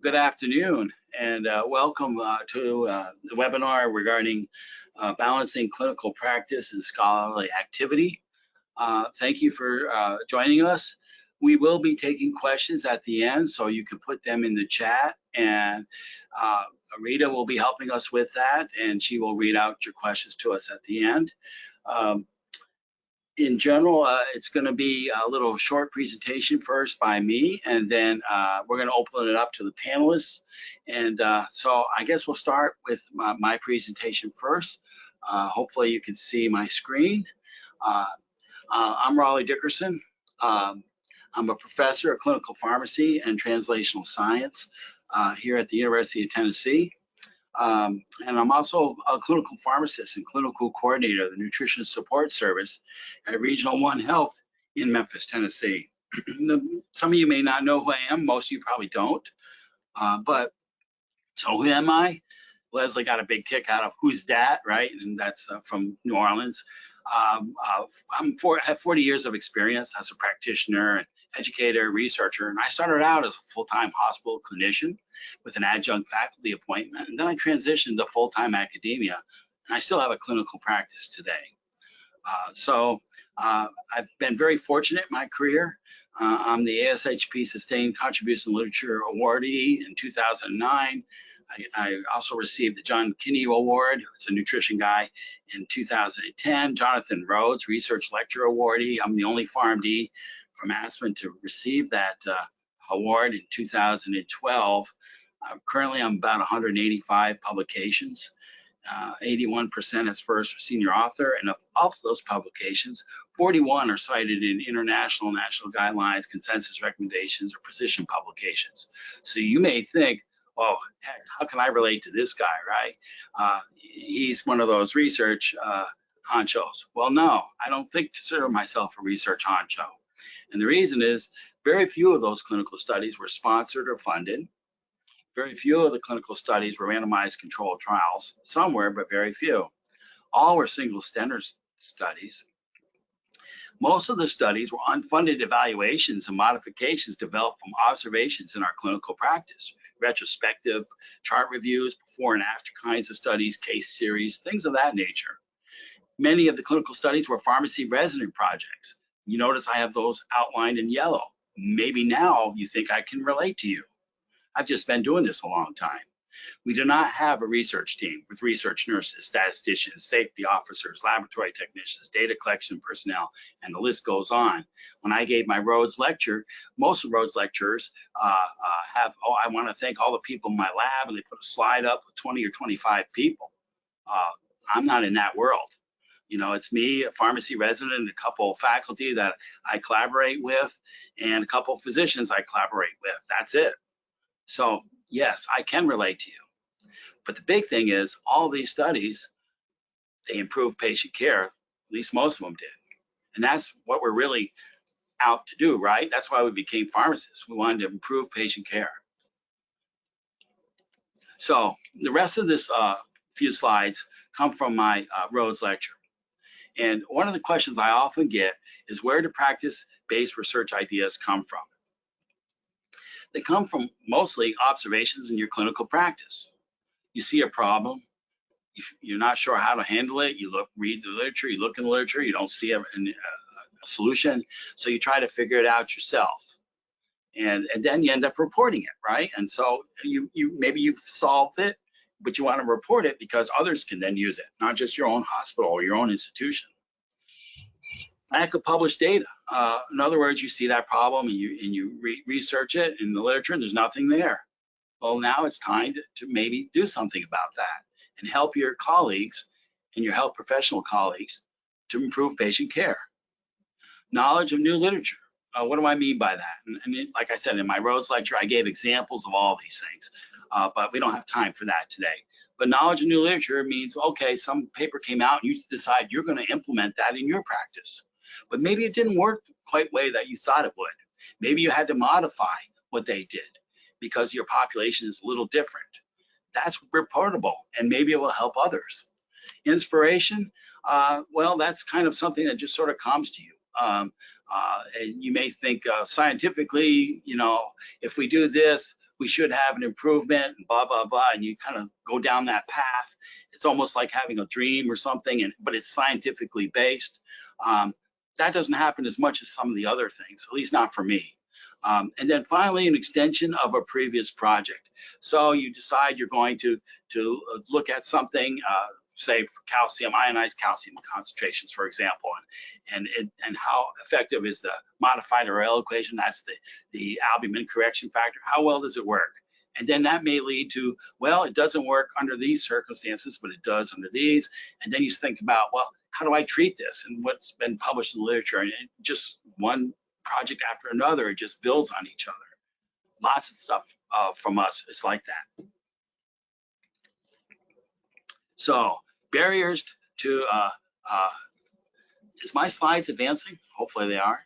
Good afternoon, and welcome to the webinar regarding balancing clinical practice and scholarly activity. Thank you for joining us. We will be taking questions at the end, so you can put them in the chat, and Rita will be helping us with that, and she will read out your questions to us at the end. In general, it's going to be a little short presentation first by me, and then we're going to open it up to the panelists. And so I guess we'll start with my presentation first. Hopefully you can see my screen. I'm Raleigh Dickerson. I'm a professor of clinical pharmacy and translational science here at the University of Tennessee. And I'm also a clinical pharmacist and clinical coordinator of the Nutrition Support Service at Regional One Health in Memphis, Tennessee. Some of you may not know who I am. Most of you probably don't. But so who am I? Leslie got a big kick out of who's that, right? And that's from New Orleans. I have 40 years of experience as a practitioner and educator, researcher, and I started out as a full-time hospital clinician with an adjunct faculty appointment, and then I transitioned to full-time academia, and I still have a clinical practice today. I've been very fortunate in my career. I'm the ASHP Sustained Contribution Literature Awardee in 2009. I also received the John Kinney Award as a nutrition guy in 2010. Jonathan Rhodes Research Lecture Awardee. I'm the only PharmD from Aspen to receive that award in 2012. Currently, I'm about 185 publications. 81% as first or senior author, and of those publications, 41 are cited in international, national guidelines, consensus recommendations, or position publications. So you may think, oh, heck, how can I relate to this guy, right? He's one of those research honchos. Well, no, I don't consider myself a research honcho. And the reason is very few of those clinical studies were sponsored or funded. Very few of the clinical studies were randomized controlled trials. Some were, but very few. All were single center studies. Most of the studies were unfunded evaluations and modifications developed from observations in our clinical practice, retrospective chart reviews, before and after kinds of studies, case series, things of that nature. Many of the clinical studies were pharmacy resident projects. You notice I have those outlined in yellow. Maybe now you think I can relate to you. I've just been doing this a long time. We do not have a research team with research nurses, statisticians, safety officers, laboratory technicians, data collection personnel, and the list goes on. When I gave my Rhodes lecture, most of Rhodes lecturers have, oh, I want to thank all the people in my lab, and they put a slide up with 20 or 25 people. I'm not in that world. You know, it's me, a pharmacy resident, and a couple of faculty that I collaborate with, and a couple of physicians I collaborate with. That's it. So yes, I can relate to you. But the big thing is all these studies, they improve patient care, at least most of them did. And that's what we're really out to do, right? That's why we became pharmacists. We wanted to improve patient care. So the rest of this few slides come from my Rhodes lecture. And one of the questions I often get is, where do practice-based research ideas come from? They come from mostly observations in your clinical practice. You see a problem, you're not sure how to handle it, you read the literature, you look in the literature, you don't see a solution, so you try to figure it out yourself. And then you end up reporting it, right? And so maybe you've solved it, but you want to report it because others can then use it, not just your own hospital or your own institution. Lack of published data. In other words, you see that problem and you research it in the literature and there's nothing there. Well, now it's time to maybe do something about that and help your colleagues and your health professional colleagues to improve patient care. Knowledge of new literature. What do I mean by that? And like I said, in my Rhodes lecture, I gave examples of all these things, but we don't have time for that today. But knowledge of new literature means, okay, some paper came out and you decide you're going to implement that in your practice. But maybe it didn't work quite the way that you thought it would. Maybe you had to modify what they did because your population is a little different. That's reportable, and maybe it will help others. Inspiration, well, that's kind of something that just sort of comes to you. And you may think scientifically, you know, if we do this, we should have an improvement, and blah, blah, blah, and you kind of go down that path. It's almost like having a dream or something, but it's scientifically based. That doesn't happen as much as some of the other things, at least not for me. And then finally, an extension of a previous project. So you decide you're going to look at something, say for calcium, ionized calcium concentrations, for example, and how effective is the modified Arel equation? That's the albumin correction factor. How well does it work? And then that may lead to, well, it doesn't work under these circumstances, but it does under these. And then you think about, well, how do I treat this? And what's been published in the literature, and just one project after another, it just builds on each other. Lots of stuff from us is like that. So barriers to, is my slides advancing? Hopefully they are.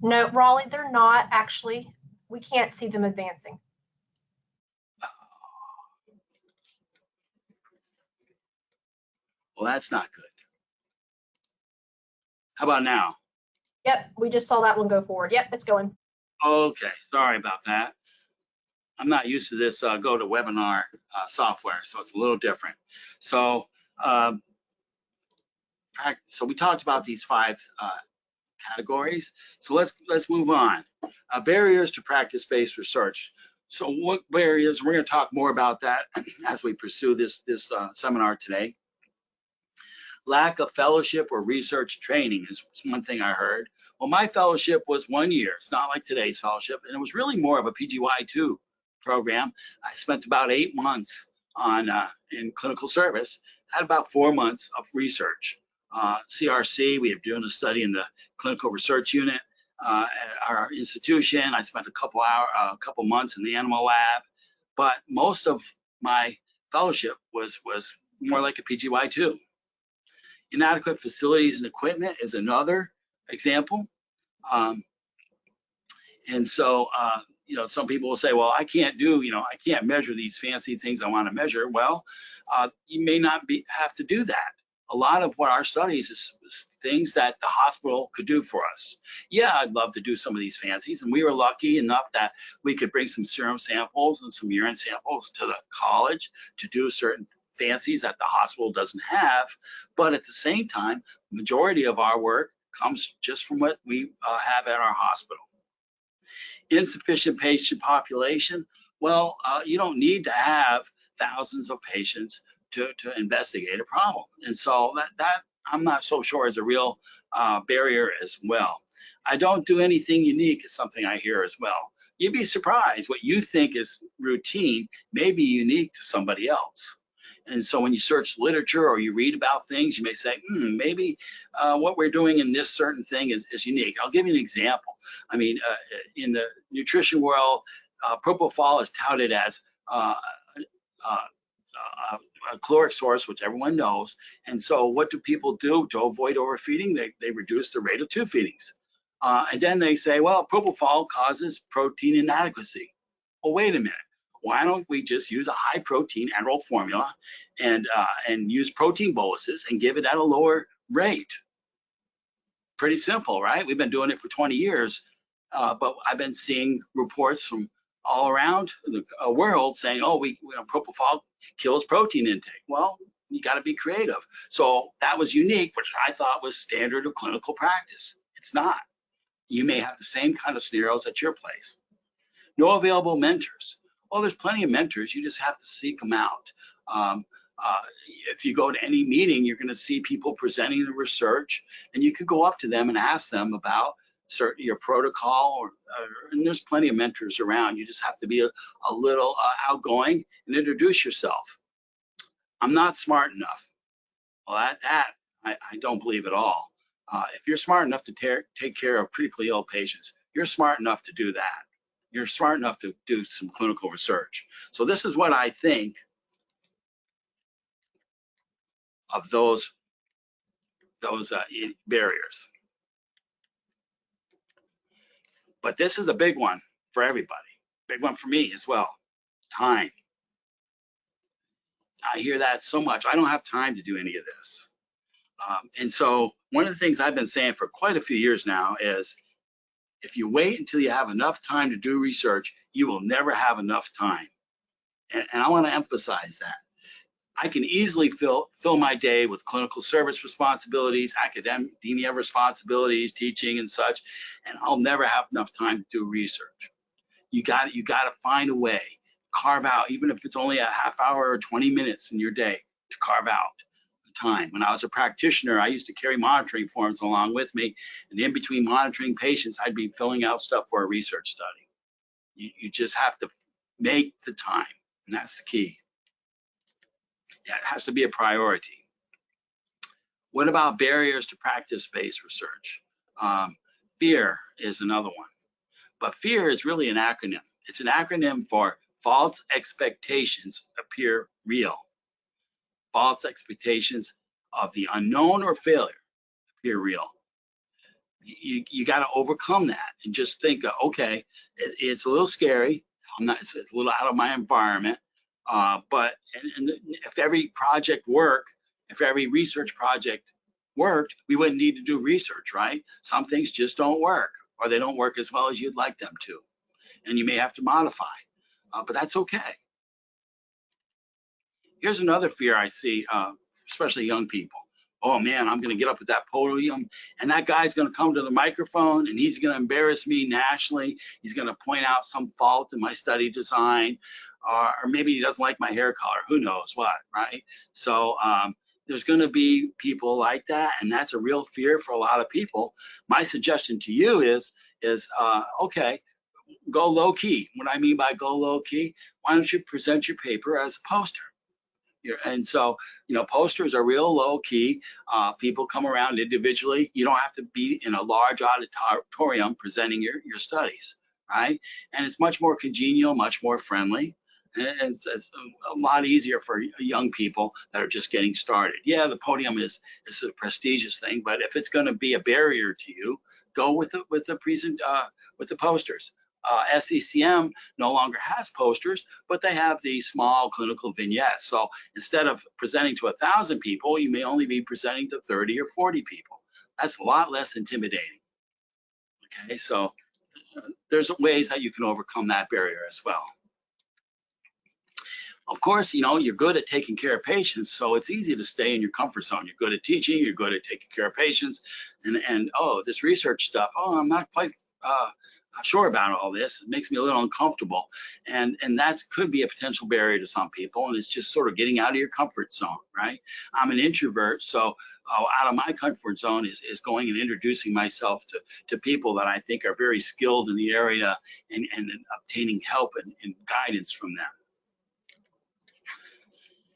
No, Raleigh, they're not actually. We can't see them advancing. Well, that's not good. How about now? Yep, we just saw that one go forward. Yep, it's going. Okay, sorry about that. I'm not used to this GoToWebinar software, so it's a little different. So, so we talked about these 5 categories. So let's move on. Barriers to practice-based research. So what barriers? We're going to talk more about that as we pursue this seminar today. Lack of fellowship or research training is one thing I heard. Well, my fellowship was 1 year. It's not like today's fellowship, and it was really more of a PGY2 program. I spent about 8 months on in clinical service, had about 4 months of research. CRC, we were doing a study in the clinical research unit at our institution. I spent a couple months in the animal lab, but most of my fellowship was more like a PGY2. Inadequate facilities and equipment is another example. And so, some people will say, well, I can't measure these fancy things I want to measure. Well, you may not have to do that. A lot of what our studies is things that the hospital could do for us. Yeah, I'd love to do some of these fancies, and we were lucky enough that we could bring some serum samples and some urine samples to the college to do certain fancies that the hospital doesn't have. But at the same time, majority of our work comes just from what we have at our hospital. Insufficient patient population. Well, you don't need to have thousands of patients to investigate a problem. And so that I'm not so sure is a real barrier as well. I don't do anything unique is something I hear as well. You'd be surprised what you think is routine may be unique to somebody else. And so when you search literature or you read about things, you may say, maybe what we're doing in this certain thing is unique. I'll give you an example. I mean, in the nutrition world, propofol is touted as a caloric source, which everyone knows. And so what do people do to avoid overfeeding? They reduce the rate of tube feedings. And then they say, well, propofol causes protein inadequacy. Well, wait a minute. Why don't we just use a high protein enteral formula and use protein boluses and give it at a lower rate? Pretty simple, right? We've been doing it for 20 years, but I've been seeing reports from all around the world saying, oh, propofol kills protein intake. Well, you got to be creative. So that was unique, which I thought was standard of clinical practice. It's not. You may have the same kind of scenarios at your place. No available mentors. Well, there's plenty of mentors. You just have to seek them out. If you go to any meeting, you're going to see people presenting the research, and you could go up to them and ask them about your protocol, and there's plenty of mentors around. You just have to be a little outgoing and introduce yourself. I'm not smart enough. Well, I don't believe at all. If you're smart enough to take care of critically ill patients, you're smart enough to do that. You're smart enough to do some clinical research. So this is what I think of those barriers. But this is a big one for everybody. Big one for me as well. Time. I hear that so much. I don't have time to do any of this. And so one of the things I've been saying for quite a few years now is If you wait until you have enough time to do research, you will never have enough time. And I want to emphasize that. I can easily fill my day with clinical service responsibilities, academia responsibilities, teaching and such, and I'll never have enough time to do research. You got to find a way, carve out, even if it's only a half hour or 20 minutes in your day, to carve out time. When I was a practitioner, I used to carry monitoring forms along with me, and in between monitoring patients, I'd be filling out stuff for a research study. You just have to make the time, and that's the key. Yeah, it has to be a priority. What about barriers to practice-based research? Fear is another one, but fear is really an acronym. It's an acronym for false expectations appear real. False expectations of the unknown or failure appear real. You got to overcome that and just think, okay, it's a little scary. It's a little out of my environment, but if every project worked, if every research project worked, we wouldn't need to do research, right? Some things just don't work, or they don't work as well as you'd like them to, and you may have to modify, but that's okay. Here's another fear I see, especially young people. Oh man, I'm going to get up at that podium and that guy's going to come to the microphone and he's going to embarrass me nationally. He's going to point out some fault in my study design, or maybe he doesn't like my hair color. Who knows what, right? So there's going to be people like that, and that's a real fear for a lot of people. My suggestion to you is okay, go low key. What I mean by go low key, why don't you present your paper as a poster? And so, posters are real low key. People come around individually. You don't have to be in a large auditorium presenting your studies, right? And it's much more congenial, much more friendly. And it's a lot easier for young people that are just getting started. Yeah, the podium is a prestigious thing, but if it's going to be a barrier to you, go with the posters. SCCM no longer has posters, but they have these small clinical vignettes. So instead of presenting to 1,000 people, you may only be presenting to 30 or 40 people. That's a lot less intimidating. Okay, so there's ways that you can overcome that barrier as well. Of course, you're good at taking care of patients, so it's easy to stay in your comfort zone. You're good at teaching, you're good at taking care of patients, and oh, this research stuff, oh, I'm not quite sure about all this. It makes me a little uncomfortable, and that could be a potential barrier to some people, and it's just sort of getting out of your comfort zone, right? I'm an introvert, so out of my comfort zone is going and introducing myself to people that I think are very skilled in the area, and obtaining help and guidance from them.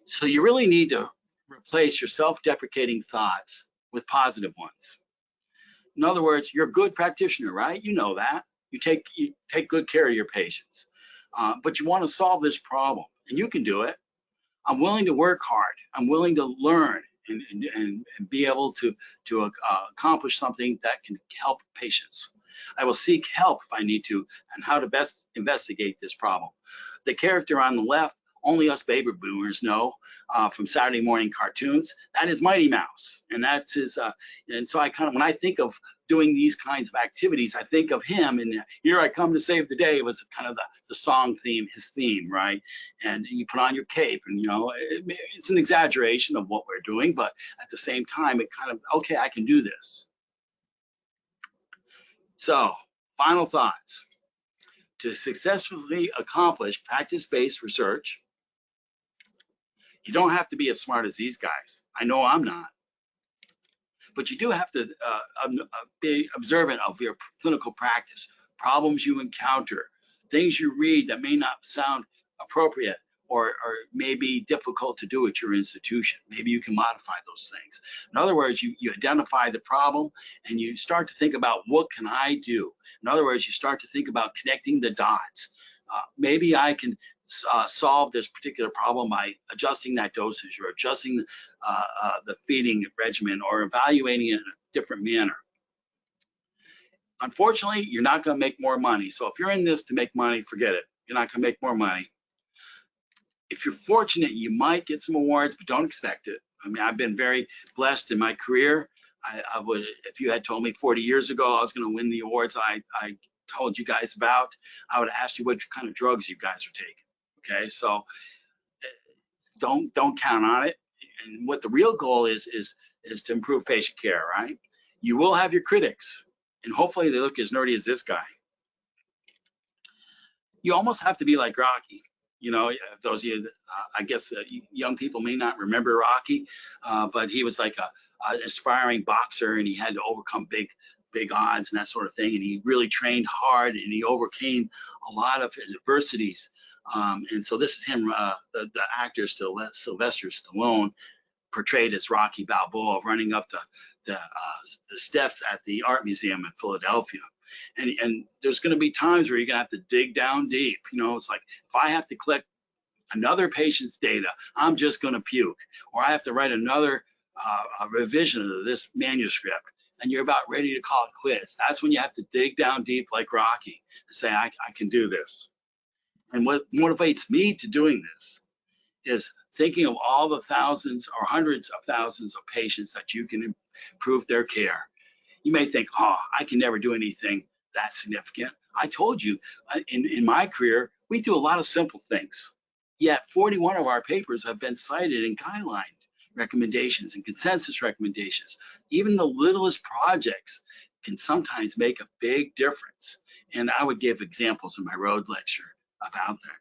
So you really need to replace your self-deprecating thoughts with positive ones. In other words, you're a good practitioner, right? You know that. You take good care of your patients, but you want to solve this problem, and you can do it. I'm willing to work hard. I'm willing to learn and be able to accomplish something that can help patients. I will seek help if I need to on how to best investigate this problem. The character on the left, only us baby boomers know from Saturday morning cartoons. That is Mighty Mouse, and that's his. And so when I think of doing these kinds of activities, I think of him. And Here I Come to Save the Day was kind of the song theme, his theme, right? And you put on your cape, and it's an exaggeration of what we're doing, but at the same time, it kind of, okay, I can do this. So, final thoughts. To successfully accomplish practice-based research, you don't have to be as smart as these guys. I know I'm not. But you do have to be observant of your clinical practice, problems you encounter, things you read that may not sound appropriate or may be difficult to do at your institution. Maybe you can modify those things. In other words, you identify the problem and you start to think about, what can I do? In other words, you start to think about connecting the dots. Maybe I can solve this particular problem by adjusting that dosage, or adjusting the feeding regimen, or evaluating it in a different manner. Unfortunately, you're not going to make more money. So if you're in this to make money, forget it. You're not going to make more money. If you're fortunate, you might get some awards, but don't expect it. I mean, I've been very blessed in my career. I would, if you had told me 40 years ago I was going to win the awards I told you guys about, I would have asked you what kind of drugs you guys are taking. Okay, so don't count on it. And what the real goal is to improve patient care, right? You will have your critics, and hopefully they look as nerdy as this guy. You almost have to be like Rocky. You know, those of you, I guess young people may not remember Rocky, but he was like an aspiring boxer, and he had to overcome big odds and that sort of thing. And he really trained hard, and he overcame a lot of adversities. And so this is him, the actor Sylvester Stallone, portrayed as Rocky Balboa running up the steps at the art museum in Philadelphia. And there's going to be times where you're going to have to dig down deep. You know, it's like, if I have to collect another patient's data, I'm just going to puke, or I have to write another revision of this manuscript, and you're about ready to call it quits. That's when you have to dig down deep like Rocky and say, I can do this. And what motivates me to doing this is thinking of all the thousands or hundreds of thousands of patients that you can improve their care. You may think, oh, I can never do anything that significant. I told you, in my career, we do a lot of simple things. Yet 41 of our papers have been cited in guideline recommendations and consensus recommendations. Even the littlest projects can sometimes make a big difference. And I would give examples in my road lecture about that.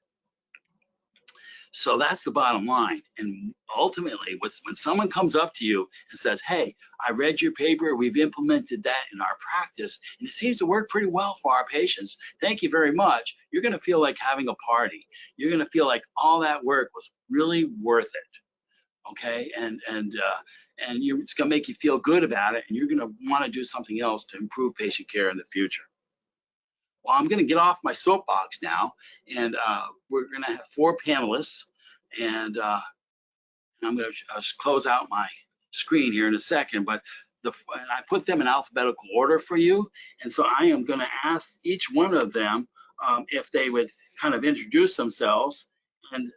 So that's the bottom line. And ultimately, when someone comes up to you and says, hey, I read your paper, we've implemented that in our practice, and it seems to work pretty well for our patients, thank you very much, you're going to feel like having a party. You're going to feel like all that work was really worth it. Okay, and it's going to make you feel good about it, and you're going to want to do something else to improve patient care in the future. Well, I'm going to get off my soapbox now, and we're going to have 4 panelists, and I'm going to close out my screen here in a second, but I put them in alphabetical order for you, and so I am going to ask each one of them if they would kind of introduce themselves, and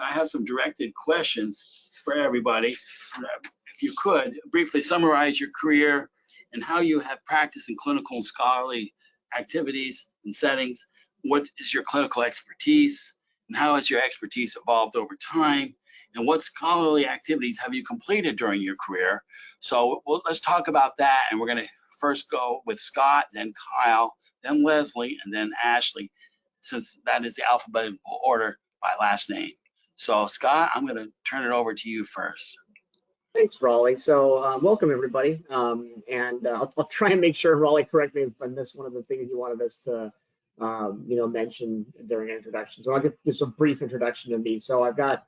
I have some directed questions for everybody. If you could briefly summarize your career and how you have practiced in clinical and scholarly activities and settings. What is your clinical expertise, and how has your expertise evolved over time, and what scholarly activities have you completed during your career? So let's talk about that, and we're going to first go with Scott, then Kyle, then Leslie, and then Ashley, since that is the alphabetical order by last name. So Scott, I'm going to turn it over to you first. Thanks, Raleigh. So welcome, everybody. I'll try and make sure, Raleigh, correct me if I missed one of the things you wanted us to, mention during an introduction. So I'll give just a brief introduction to me. So I've got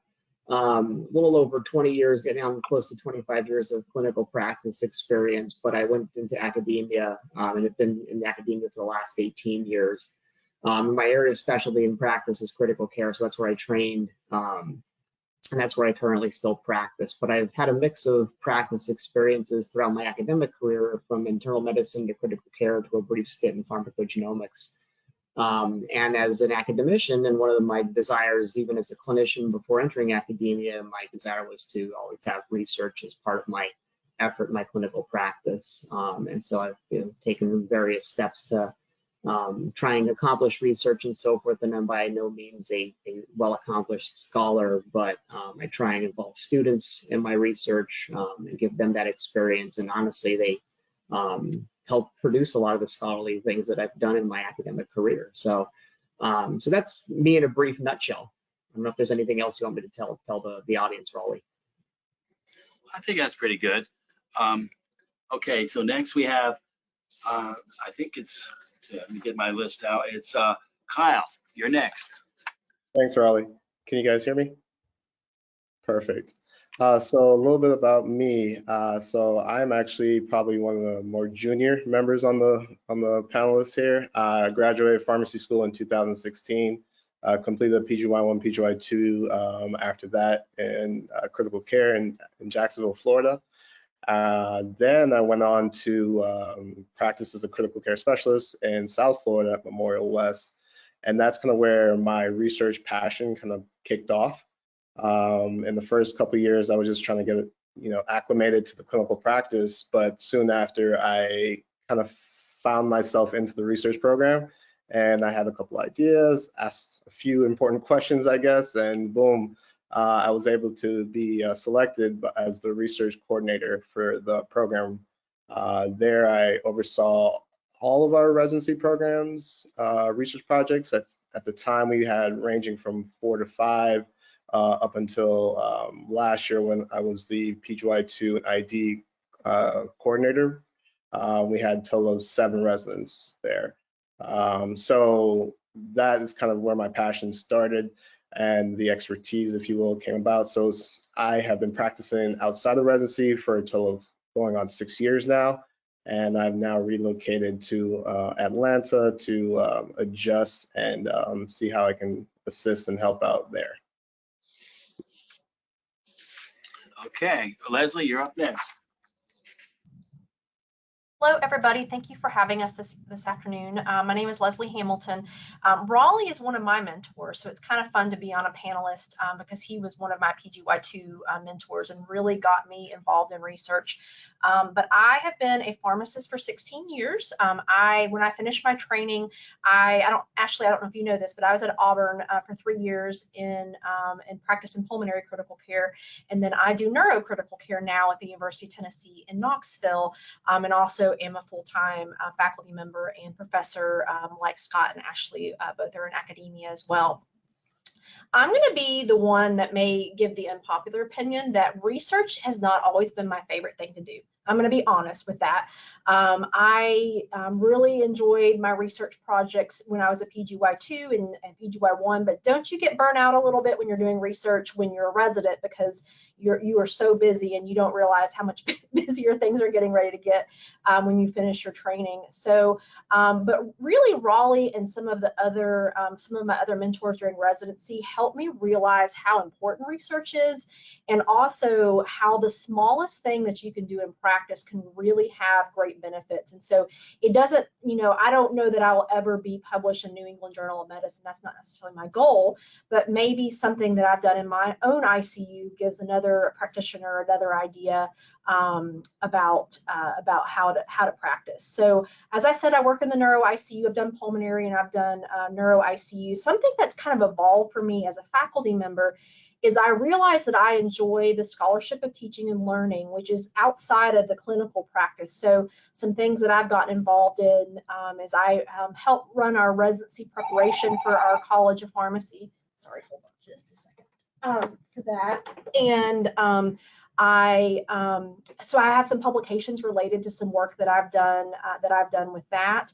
a little over 20 years, getting on close to 25 years of clinical practice experience, but I went into academia and have been in academia for the last 18 years. My area of specialty in practice is critical care, so that's where I trained. And that's where I currently still practice. But I've had a mix of practice experiences throughout my academic career, from internal medicine to critical care to a brief stint in pharmacogenomics. And as an academician, and one of my desires, even as a clinician before entering academia, my desire was to always have research as part of my effort in my clinical practice. And so I've taken various steps to try and accomplish research and so forth, and I'm by no means a well-accomplished scholar, but I try and involve students in my research and give them that experience, and honestly, they help produce a lot of the scholarly things that I've done in my academic career. So that's me in a brief nutshell. I don't know if there's anything else you want me to tell the audience, Raleigh. I think that's pretty good. Okay, so next we have, I think it's, let me get my list out. It's Kyle, you're next. Thanks, Raleigh. Can you guys hear me? Perfect. So a little bit about me. So I'm actually probably one of the more junior members on the panelists here. I graduated pharmacy school in 2016, completed a PGY1, PGY2 after that in critical care in Jacksonville, Florida. Then I went on to practice as a critical care specialist in South Florida at Memorial West. And that's kind of where my research passion kind of kicked off. In the first couple of years, I was just trying to acclimated to the clinical practice, but soon after I kind of found myself into the research program, and I had a couple ideas, asked a few important questions, I guess, and boom, I was able to be selected as the research coordinator for the program. There I oversaw all of our residency programs, research projects. At the time, we had ranging from 4 to 5 up until last year when I was the PGY2 and ID coordinator. We had a total of 7 residents there. So that is kind of where my passion started and the expertise, if you will, came about. So I have been practicing outside of residency for a total of going on 6 years now. And I've now relocated to Atlanta to adjust and see how I can assist and help out there. Okay, Leslie, you're up next. Hello, everybody. Thank you for having us this afternoon. My name is Leslie Hamilton. Raleigh is one of my mentors, so it's kind of fun to be on a panelist because he was one of my PGY2 mentors and really got me involved in research. But I have been a pharmacist for 16 years. When I finished my training, I don't know if you know this, but I was at Auburn for 3 years in practice in pulmonary critical care, and then I do neurocritical care now at the University of Tennessee in Knoxville, and also am a full-time faculty member and professor like Scott and Ashley, both are in academia as well. I'm going to be the one that may give the unpopular opinion that research has not always been my favorite thing to do. I'm going to be honest with that. I really enjoyed my research projects when I was a PGY2 and PGY1, but don't you get burnt out a little bit when you're doing research when you're a resident because you are so busy and you don't realize how much busier things are getting ready to get when you finish your training. So, but really Raleigh and some of my other mentors during residency helped me realize how important research is, and also how the smallest thing that you can do in practice can really have great benefits. And so it doesn't, I don't know that I will ever be published in New England Journal of Medicine. That's not necessarily my goal, but maybe something that I've done in my own ICU gives another practitioner another idea about how to practice. So as I said, I work in the neuro ICU. I've done pulmonary and I've done neuro ICU. Something that's kind of evolved for me as a faculty member is I realize that I enjoy the scholarship of teaching and learning, which is outside of the clinical practice. So some things that I've gotten involved in is I help run our residency preparation for our College of Pharmacy. Sorry, hold on just a second for that. And so I have some publications related to some work that I've done with that.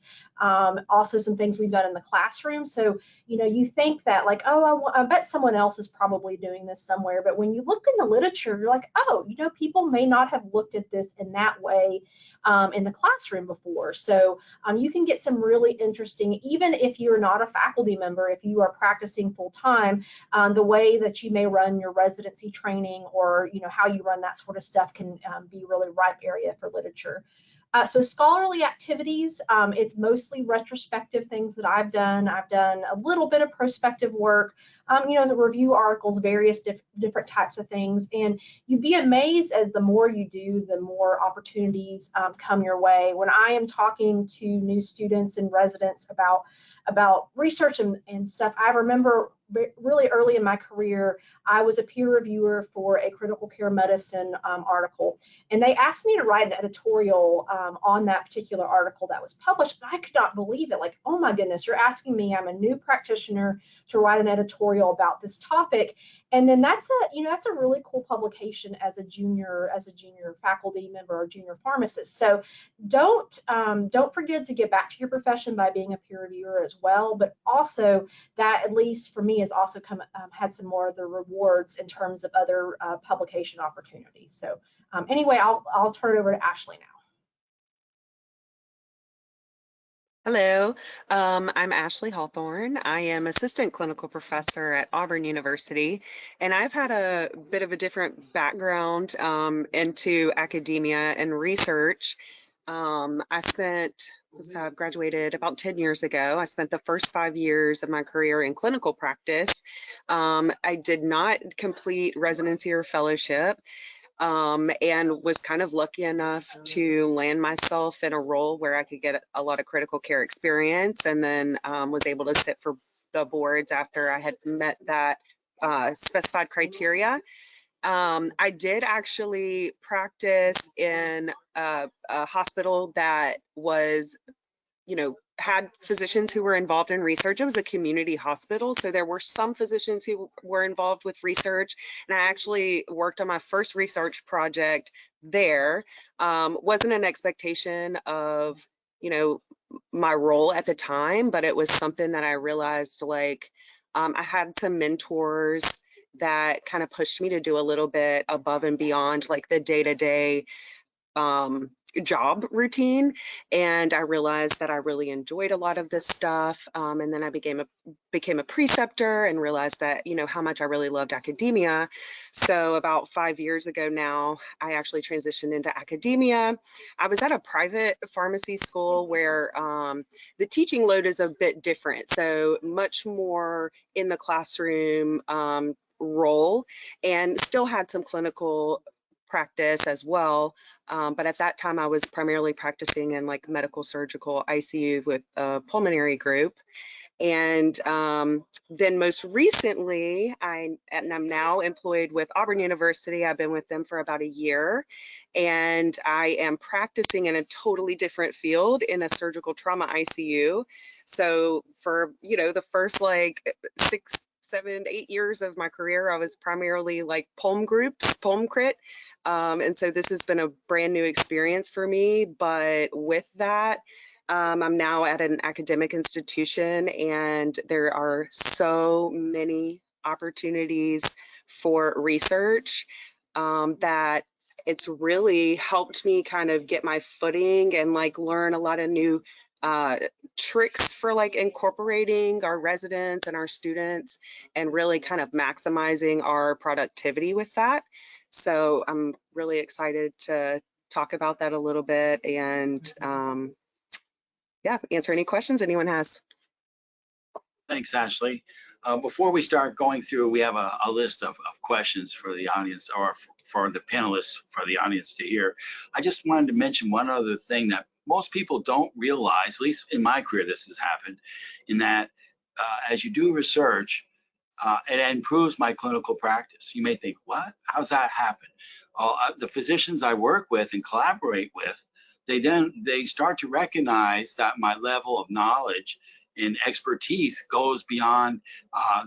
Also some things we've done in the classroom. So, you think that like, oh, I bet someone else is probably doing this somewhere. But when you look in the literature, you're like, oh, people may not have looked at this in that way in the classroom before. So you can get some really interesting, even if you're not a faculty member, if you are practicing full time, the way that you may run your residency training or, how you run that sort of stuff can be really ripe area for literature. So scholarly activities, it's mostly retrospective things that I've done. I've done a little bit of prospective work, the review articles, various different types of things. And you'd be amazed as the more you do, the more opportunities come your way. When I am talking to new students and residents about research and stuff, I remember really early in my career, I was a peer reviewer for a critical care medicine article, and they asked me to write an editorial on that particular article that was published. And I could not believe it. Like, oh my goodness, you're asking me, I'm a new practitioner, to write an editorial about this topic. And then that's a really cool publication as a junior faculty member or junior pharmacist. So don't forget to get back to your profession by being a peer reviewer as well. But also that, at least for me, has also had some more of the rewards in terms of other publication opportunities. So anyway, I'll turn it over to Ashley now. Hello, I'm Ashley Hawthorne. I am assistant clinical professor at Auburn University, and I've had a bit of a different background into academia and research. I've graduated about 10 years ago. I spent the first 5 years of my career in clinical practice. I did not complete residency or fellowship. and was kind of lucky enough to land myself in a role where I could get a lot of critical care experience, and then was able to sit for the boards after I had met that specified criteria. I did actually practice in a hospital that was, had physicians who were involved in research. It was a community hospital, so there were some physicians who were involved with research, and I actually worked on my first research project there. Wasn't an expectation of, my role at the time, but it was something that I realized, like, I had some mentors that kind of pushed me to do a little bit above and beyond like the day-to-day job routine, and I realized that I really enjoyed a lot of this stuff, and then I became a preceptor and realized that how much I really loved academia. So about 5 years ago now, I actually transitioned into academia. I was at a private pharmacy school where the teaching load is a bit different, so much more in the classroom role, and still had some clinical practice as well. But at that time, I was primarily practicing in like medical surgical ICU with a pulmonary group. And then most recently, I'm now employed with Auburn University. I've been with them for about a year, and I am practicing in a totally different field in a surgical trauma ICU. So for, the first like 6, 7, 8 years of my career, I was primarily like pulm crit. And so this has been a brand new experience for me. But with that, I'm now at an academic institution, and there are so many opportunities for research that it's really helped me kind of get my footing and like learn a lot of new tricks for like incorporating our residents and our students and really kind of maximizing our productivity with that. So I'm really excited to talk about that a little bit and yeah, answer any questions anyone has. Thanks, Ashley. Before we start going through, we have a list of questions for the audience, or for the panelists, for the audience to hear. I just wanted to mention one other thing that most people don't realize, at least in my career this has happened, in that as you do research, it improves my clinical practice. You may think, what? How's that happen? The physicians I work with and collaborate with, they start to recognize that my level of knowledge and expertise goes beyond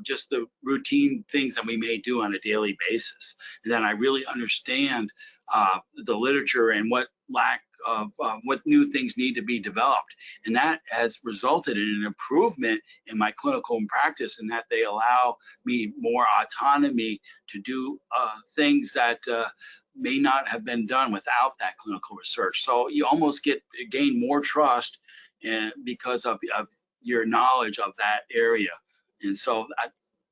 just the routine things that we may do on a daily basis. And then I really understand the literature and what new things need to be developed. And that has resulted in an improvement in my clinical practice, in that they allow me more autonomy to do things that may not have been done without that clinical research. So you almost gain more trust because of your knowledge of that area. And so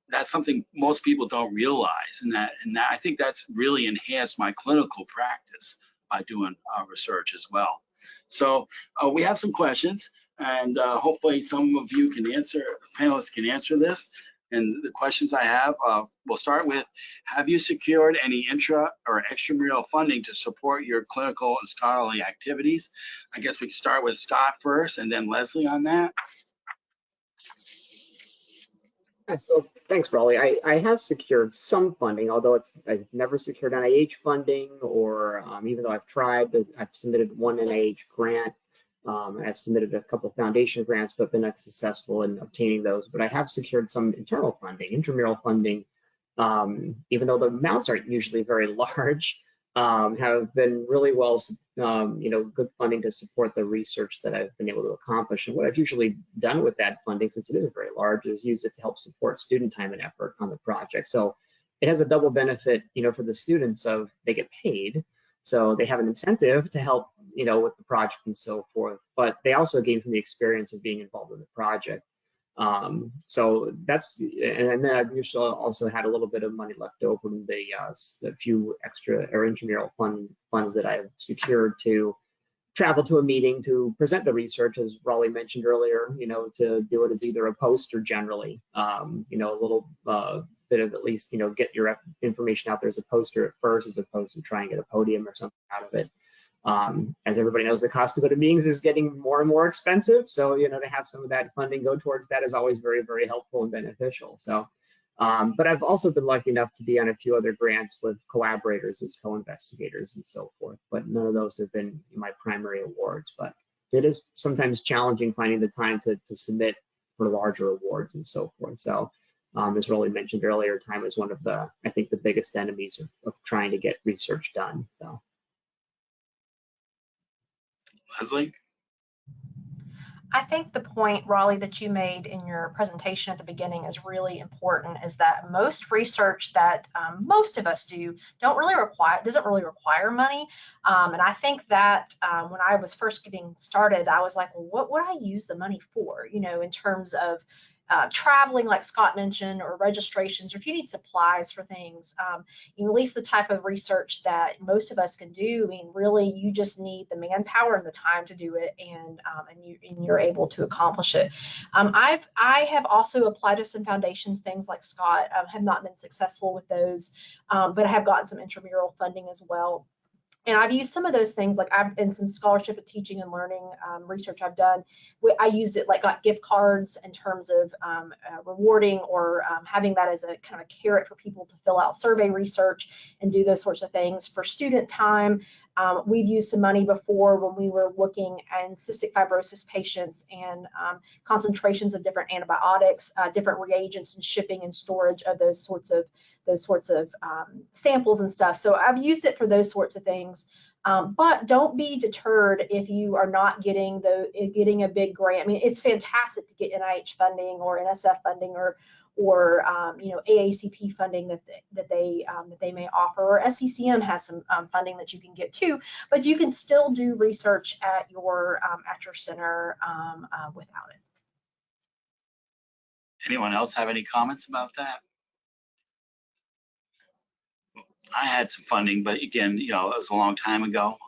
that's something most people don't realize, and that I think that's really enhanced my clinical practice by doing research as well. So we have some questions, and hopefully some of you can answer, panelists can answer this. And the questions I have, we'll start with, have you secured any intra or extramural funding to support your clinical and scholarly activities? I guess we can start with Scott first and then Leslie on that. So thanks, Raleigh. I have secured some funding, although I've never secured NIH funding, or even though I've tried, I've submitted one NIH grant. I've submitted a couple of foundation grants, but been unsuccessful in obtaining those. But I have secured some internal funding, intramural funding, even though the amounts aren't usually very large, have been really well, good funding to support the research that I've been able to accomplish. And what I've usually done with that funding, since it isn't very large, is use it to help support student time and effort on the project. So it has a double benefit, for the students of they get paid, so they have an incentive to help, with the project and so forth, but they also gain from the experience of being involved in the project. So that's, and then I've usually also had a little bit of money left over from the few extra or intramural funds that I've secured to travel to a meeting to present the research, as Raleigh mentioned earlier, to do it as either a poster generally, a little bit of at least, get your information out there as a poster at first, as opposed to try and get a podium or something out of it. As everybody knows, the cost to go to meetings is getting more and more expensive. So, to have some of that funding go towards that is always very, very helpful and beneficial. So, but I've also been lucky enough to be on a few other grants with collaborators as co-investigators and so forth, but none of those have been my primary awards. But it is sometimes challenging finding the time to submit for larger awards and so forth. So, as Rolly mentioned earlier, time is one of the, I think, the biggest enemies of trying to get research done. So. Leslie? I think the point, Raleigh, that you made in your presentation at the beginning is really important, is that most research that most of us do doesn't really require money. And I think that when I was first getting started, I was like, well, what would I use the money for, in terms of traveling, like Scott mentioned, or registrations, or if you need supplies for things, at least the type of research that most of us can do. I mean, really, you just need the manpower and the time to do it, and you're able to accomplish it. I have also applied to some foundations, things like Scott, have not been successful with those, but I have gotten some intramural funding as well. And I've used some of those things, like I've in some scholarship of teaching and learning research I've done. I used it, like, got gift cards in terms of rewarding, or having that as a kind of carrot for people to fill out survey research and do those sorts of things. For student time, we've used some money before when we were looking at cystic fibrosis patients and concentrations of different antibiotics, different reagents, and shipping and storage of those sorts of samples and stuff. So I've used it for those sorts of things. But don't be deterred if you are not getting a big grant. I mean, it's fantastic to get NIH funding or NSF funding or AACP funding that they may offer, or SCCM has some funding that you can get too. But you can still do research at your center without it. Anyone else have any comments about that? I had some funding, but again, it was a long time ago.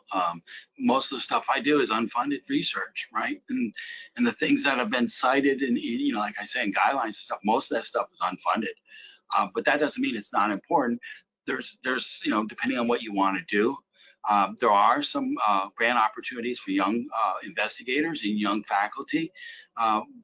Most of the stuff I do is unfunded research, right? And the things that have been cited in, like I say, in guidelines and stuff, most of that stuff is unfunded. But that doesn't mean it's not important. There's depending on what you want to do, there are some grant opportunities for young investigators and young faculty.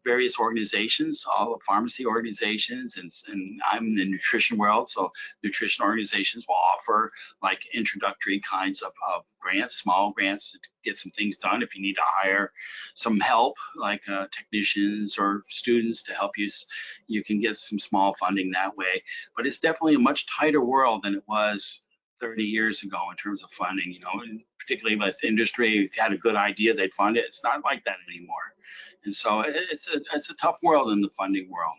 Various organizations, all the pharmacy organizations, and I'm in the nutrition world, so nutrition organizations will offer like introductory kinds of grants, small grants to get some things done. If you need to hire some help, like technicians or students to help you, you can get some small funding that way. But it's definitely a much tighter world than it was 30 years ago in terms of funding, and particularly with industry. If you had a good idea, they'd fund it. It's not like that anymore. And so it's a tough world in the funding world.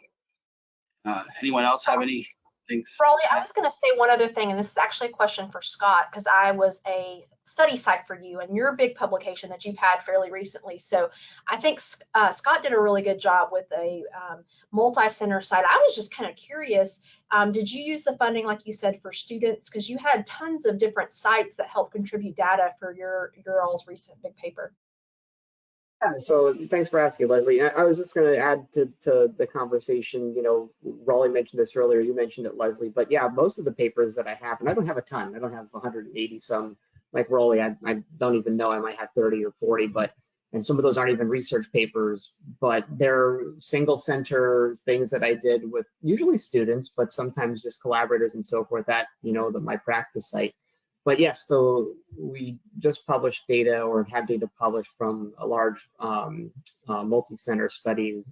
Anyone else have any things? Raleigh, I was going to say one other thing, and this is actually a question for Scott, because I was a study site for you, and you're a big publication that you've had fairly recently. So I think Scott did a really good job with a multi-center site. I was just kind of curious, did you use the funding, like you said, for students? Because you had tons of different sites that helped contribute data for your all's recent big paper. Yeah, so thanks for asking, Leslie. I was just going to add to the conversation. Raleigh mentioned this earlier. You mentioned it, Leslie. But yeah, most of the papers that I have, and I don't have a ton. I don't have 180 some like Raleigh. I don't even know. I might have 30 or 40. And some of those aren't even research papers. But they're single center things that I did with usually students, but sometimes just collaborators and so forth at my practice site. But yes, so we just published data, or had data published from a large multi-center study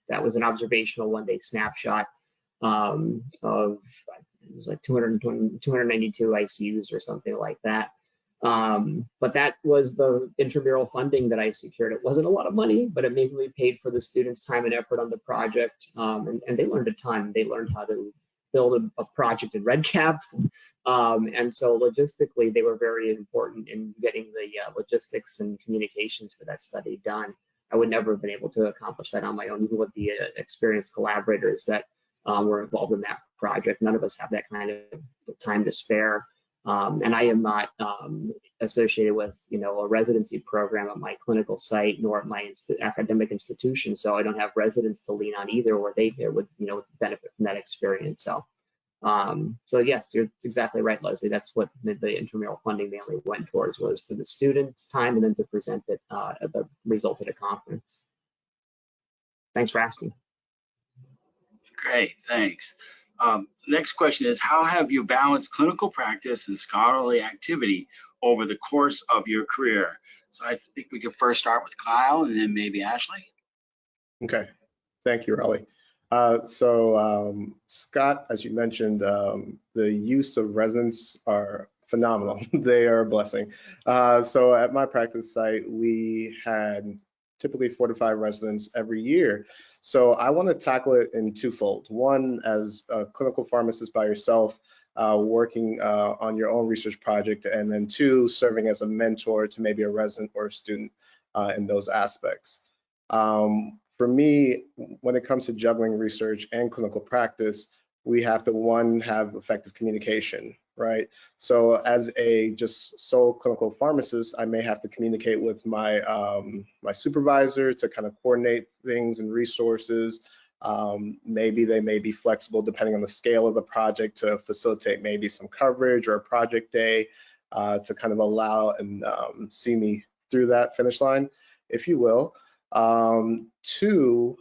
that was an observational one-day snapshot of, it was like 292 ICUs or something like that. But that was the intramural funding that I secured. It wasn't a lot of money, but it basically paid for the students' time and effort on the project. And they learned a ton. They learned how to build a project in REDCap. And so logistically, they were very important in getting the logistics and communications for that study done. I would never have been able to accomplish that on my own, even with the experienced collaborators that were involved in that project. None of us have that kind of time to spare. And I am not associated with, a residency program at my clinical site, nor at my academic institution. So I don't have residents to lean on either, or they would, benefit from that experience. So So yes, you're exactly right, Leslie. That's what the intramural funding mainly went towards, was for the students' time and then to present it at the results at a conference. Thanks for asking. Great, thanks. Next question is, how have you balanced clinical practice and scholarly activity over the course of your career? So I think we could first start with Kyle and then maybe Ashley. Okay, thank you, Raleigh. Scott, as you mentioned, the use of residents are phenomenal. They are a blessing. So at my practice site, we had typically 4 to 5 residents every year. So I want to tackle it in twofold. One, as a clinical pharmacist by yourself, working on your own research project, and then 2, serving as a mentor to maybe a resident or a student in those aspects. For me, when it comes to juggling research and clinical practice, we have to, one, have effective communication, right? So as a just sole clinical pharmacist, I may have to communicate with my my supervisor to kind of coordinate things and resources. Maybe they may be flexible depending on the scale of the project to facilitate maybe some coverage or a project day to kind of allow and see me through that finish line, if you will. 2,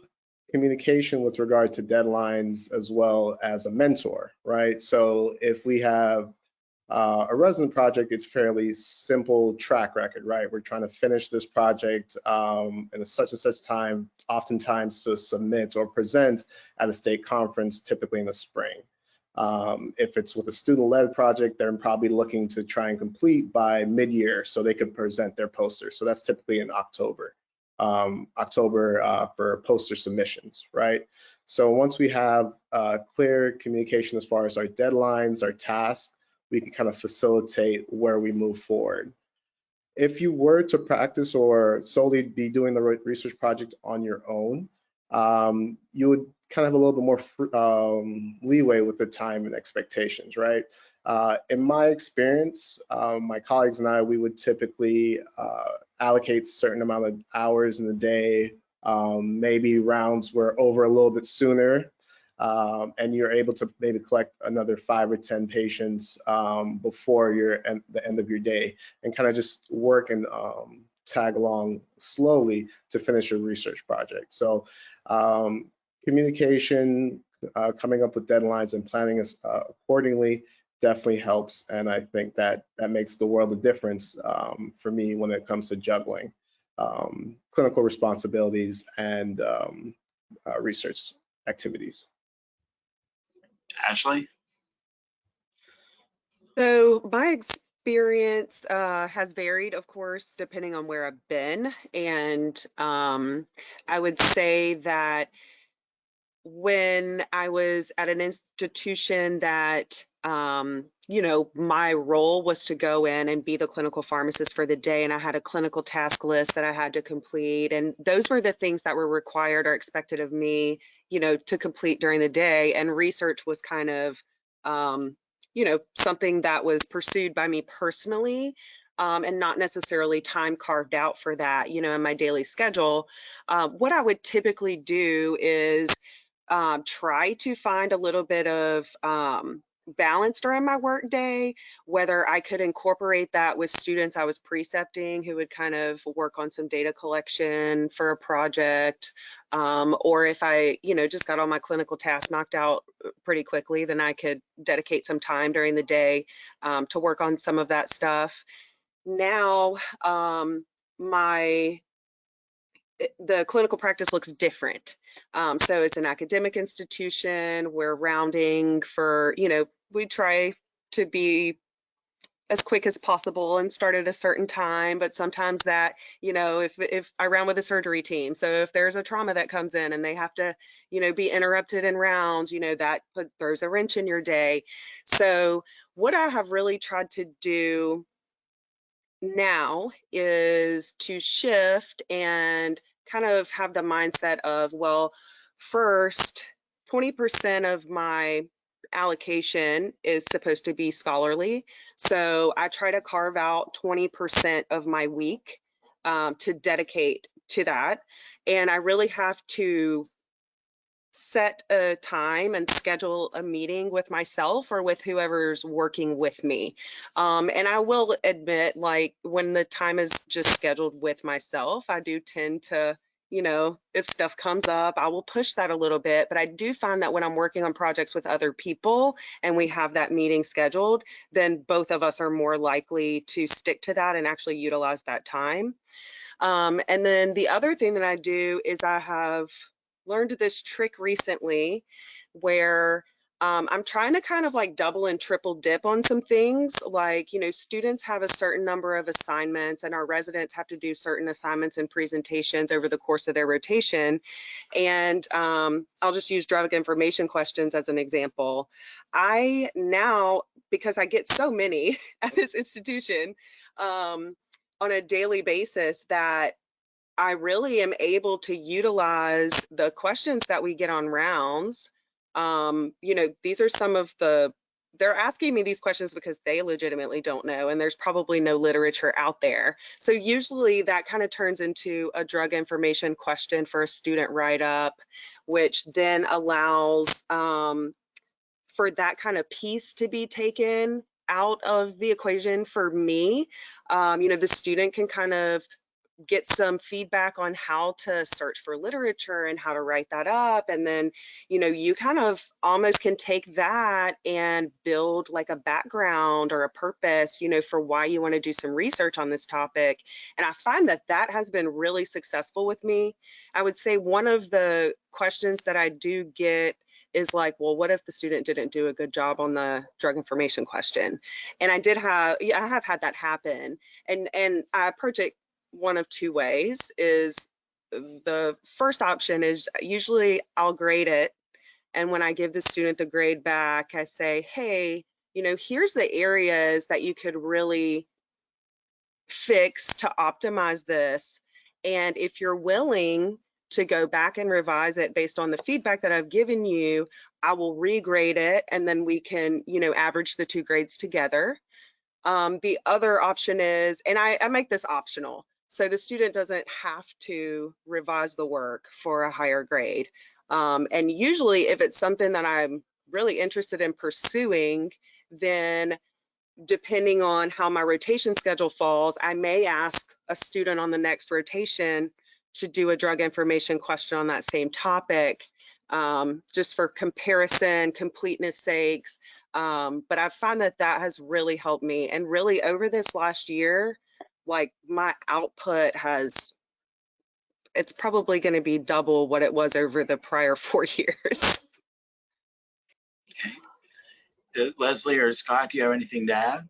communication with regard to deadlines as well as a mentor, right? So if we have a resident project, it's fairly simple track record, right? We're trying to finish this project in a such and such time, oftentimes to submit or present at a state conference, typically in the spring. If it's with a student-led project, they're probably looking to try and complete by mid-year so they could present their poster. So that's typically in October. For poster submissions, right? So once we have clear communication as far as our deadlines, our tasks, we can kind of facilitate where we move forward. If you were to practice or solely be doing the research project on your own, you would kind of have a little bit more leeway with the time and expectations, right? In my experience, my colleagues and I, we would typically allocate a certain amount of hours in the day. Maybe rounds were over a little bit sooner, and you're able to maybe collect another 5 or 10 patients before the end of your day, and kind of just work and tag along slowly to finish your research project. So communication, coming up with deadlines and planning accordingly definitely helps, and I think that makes the world of difference for me when it comes to juggling clinical responsibilities and research activities. Ashley? So my experience has varied, of course, depending on where I've been. And I would say that when I was at an institution that, you know, my role was to go in and be the clinical pharmacist for the day, and I had a clinical task list that I had to complete. And those were the things that were required or expected of me, you know, to complete during the day. And research was kind of, you know, something that was pursued by me personally. And not necessarily time carved out for that, you know, in my daily schedule. What I would typically do is try to find a little bit of balance during my work day, whether I could incorporate that with students I was precepting who would kind of work on some data collection for a project, or if I, you know, just got all my clinical tasks knocked out pretty quickly, then I could dedicate some time during the day to work on some of that stuff. Now, the clinical practice looks different. So it's an academic institution. We're rounding for, you know, we try to be as quick as possible and start at a certain time, but sometimes that, you know, if I round with a surgery team, so if there's a trauma that comes in and they have to, you know, be interrupted in rounds, you know, that throws a wrench in your day. So what I have really tried to do now is to shift and kind of have the mindset of, well, first, 20% of my allocation is supposed to be scholarly. So I try to carve out 20% of my week to dedicate to that. And I really have to set a time and schedule a meeting with myself or with whoever's working with me. And I will admit, like, when the time is just scheduled with myself, I do tend to, you know, if stuff comes up, I will push that a little bit. But I do find that when I'm working on projects with other people and we have that meeting scheduled, then both of us are more likely to stick to that and actually utilize that time. And then the other thing that I do is I have learned this trick recently where I'm trying to kind of like double and triple dip on some things. Like, you know, students have a certain number of assignments and our residents have to do certain assignments and presentations over the course of their rotation. And I'll just use drug information questions as an example. I now, because I get so many at this institution, on a daily basis, that I really am able to utilize the questions that we get on rounds. You know, these are some of they're asking me these questions because they legitimately don't know, and there's probably no literature out there. So usually that kind of turns into a drug information question for a student write-up, which then allows for that kind of piece to be taken out of the equation for me. You know, the student can kind of get some feedback on how to search for literature and how to write that up. And then, you know, you kind of almost can take that and build like a background or a purpose, you know, for why you want to do some research on this topic. And I find that that has been really successful with me. I would say one of the questions that I do get is like, well, what if the student didn't do a good job on the drug information question? And I have had that happen. And I approach it one of two ways. Is the first option is usually I'll grade it, and when I give the student the grade back, I say, hey, you know, here's the areas that you could really fix to optimize this, and if you're willing to go back and revise it based on the feedback that I've given you, I will regrade it, and then we can, you know, average the two grades together. The other option is, and I make this optional, so the student doesn't have to revise the work for a higher grade. And usually if it's something that I'm really interested in pursuing, then depending on how my rotation schedule falls, I may ask a student on the next rotation to do a drug information question on that same topic, just for comparison, completeness sakes. But I find that that has really helped me. And really over this last year, like my output it's probably going to be double what it was over the prior 4 years. Okay. Leslie or Scott, do you have anything to add?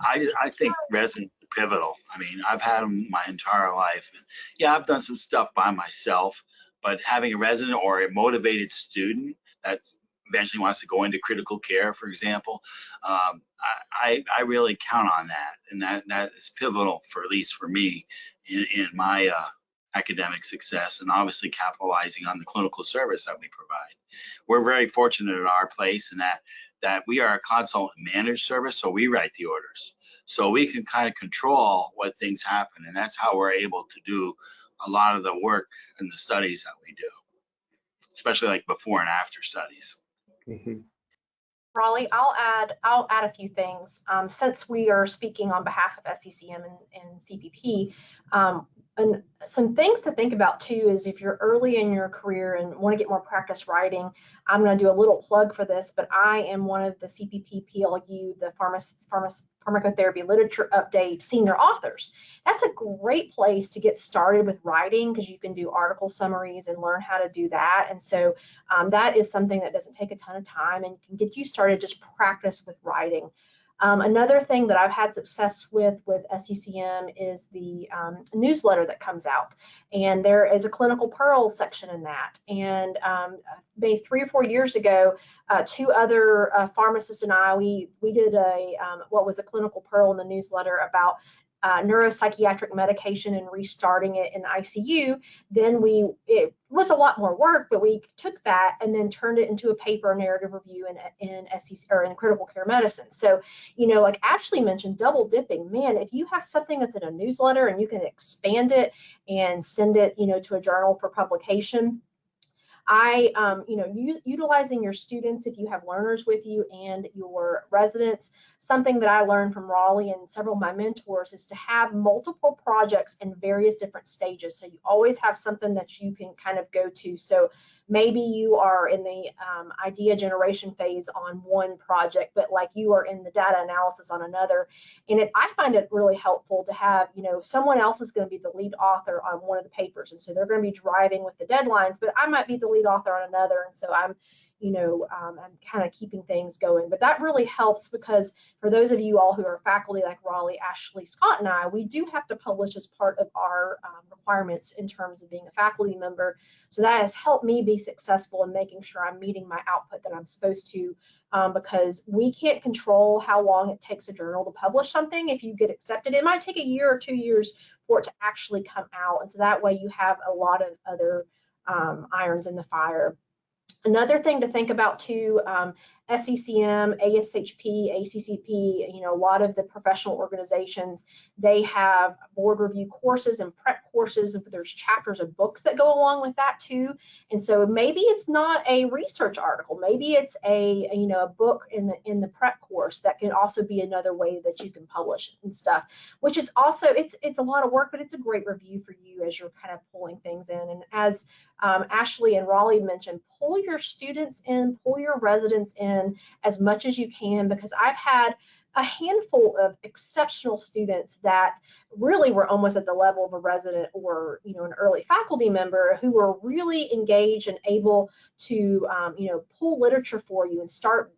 I think residents are pivotal. I mean, I've had them my entire life. Yeah, I've done some stuff by myself, but having a resident or a motivated student that eventually wants to go into critical care, for example, I really count on that, and that is pivotal for, at least for me, in my academic success, and obviously capitalizing on the clinical service that we provide. We're very fortunate at our place in that we are a consult and managed service, so we write the orders. So we can kind of control what things happen, and that's how we're able to do a lot of the work and the studies that we do, especially like before and after studies. Mhm. Raleigh, I'll add a few things. Since we are speaking on behalf of SCCM and CPP, and some things to think about too is if you're early in your career and want to get more practice writing, I'm going to do a little plug for this, but I am one of the CPP PLU, the Pharmacotherapy Literature Update senior authors. That's a great place to get started with writing because you can do article summaries and learn how to do that. And so that is something that doesn't take a ton of time and can get you started, just practice with writing. Another thing that I've had success with SCCM is the newsletter that comes out, and there is a clinical pearls section in that. And maybe 3 or 4 years ago, 2 other pharmacists and I, we did what was a clinical pearl in the newsletter about neuropsychiatric medication and restarting it in the ICU, then it was a lot more work, but we took that and then turned it into a paper narrative review in SCC or in critical care medicine. So, like Ashley mentioned, double dipping, man, if you have something that's in a newsletter and you can expand it and send it, to a journal for publication, utilizing your students if you have learners with you and your residents. Something that I learned from Raleigh and several of my mentors is to have multiple projects in various different stages. So you always have something that you can kind of go to. So maybe you are in the idea generation phase on one project, but like you are in the data analysis on another. And I find it really helpful to have, someone else is going to be the lead author on one of the papers. And so they're going to be driving with the deadlines, but I might be the lead author on another. And so I'm kind of keeping things going. But that really helps because for those of you all who are faculty like Raleigh, Ashley, Scott, and I, we do have to publish as part of our requirements in terms of being a faculty member. So that has helped me be successful in making sure I'm meeting my output that I'm supposed to, because we can't control how long it takes a journal to publish something. If you get accepted, it might take a year or 2 years for it to actually come out. And so that way you have a lot of other irons in the fire. Another thing to think about too, SCCM, ASHP, ACCP, a lot of the professional organizations, they have board review courses and prep courses. There's chapters of books that go along with that too. And so maybe it's not a research article, maybe it's a book in the prep course that can also be another way that you can publish and stuff, which is also, it's a lot of work, but it's a great review for you as you're kind of pulling things in. And as Ashley and Raleigh mentioned, pull your students in, pull your residents in as much as you can, because I've had a handful of exceptional students that really were almost at the level of a resident or an early faculty member who were really engaged and able to pull literature for you and start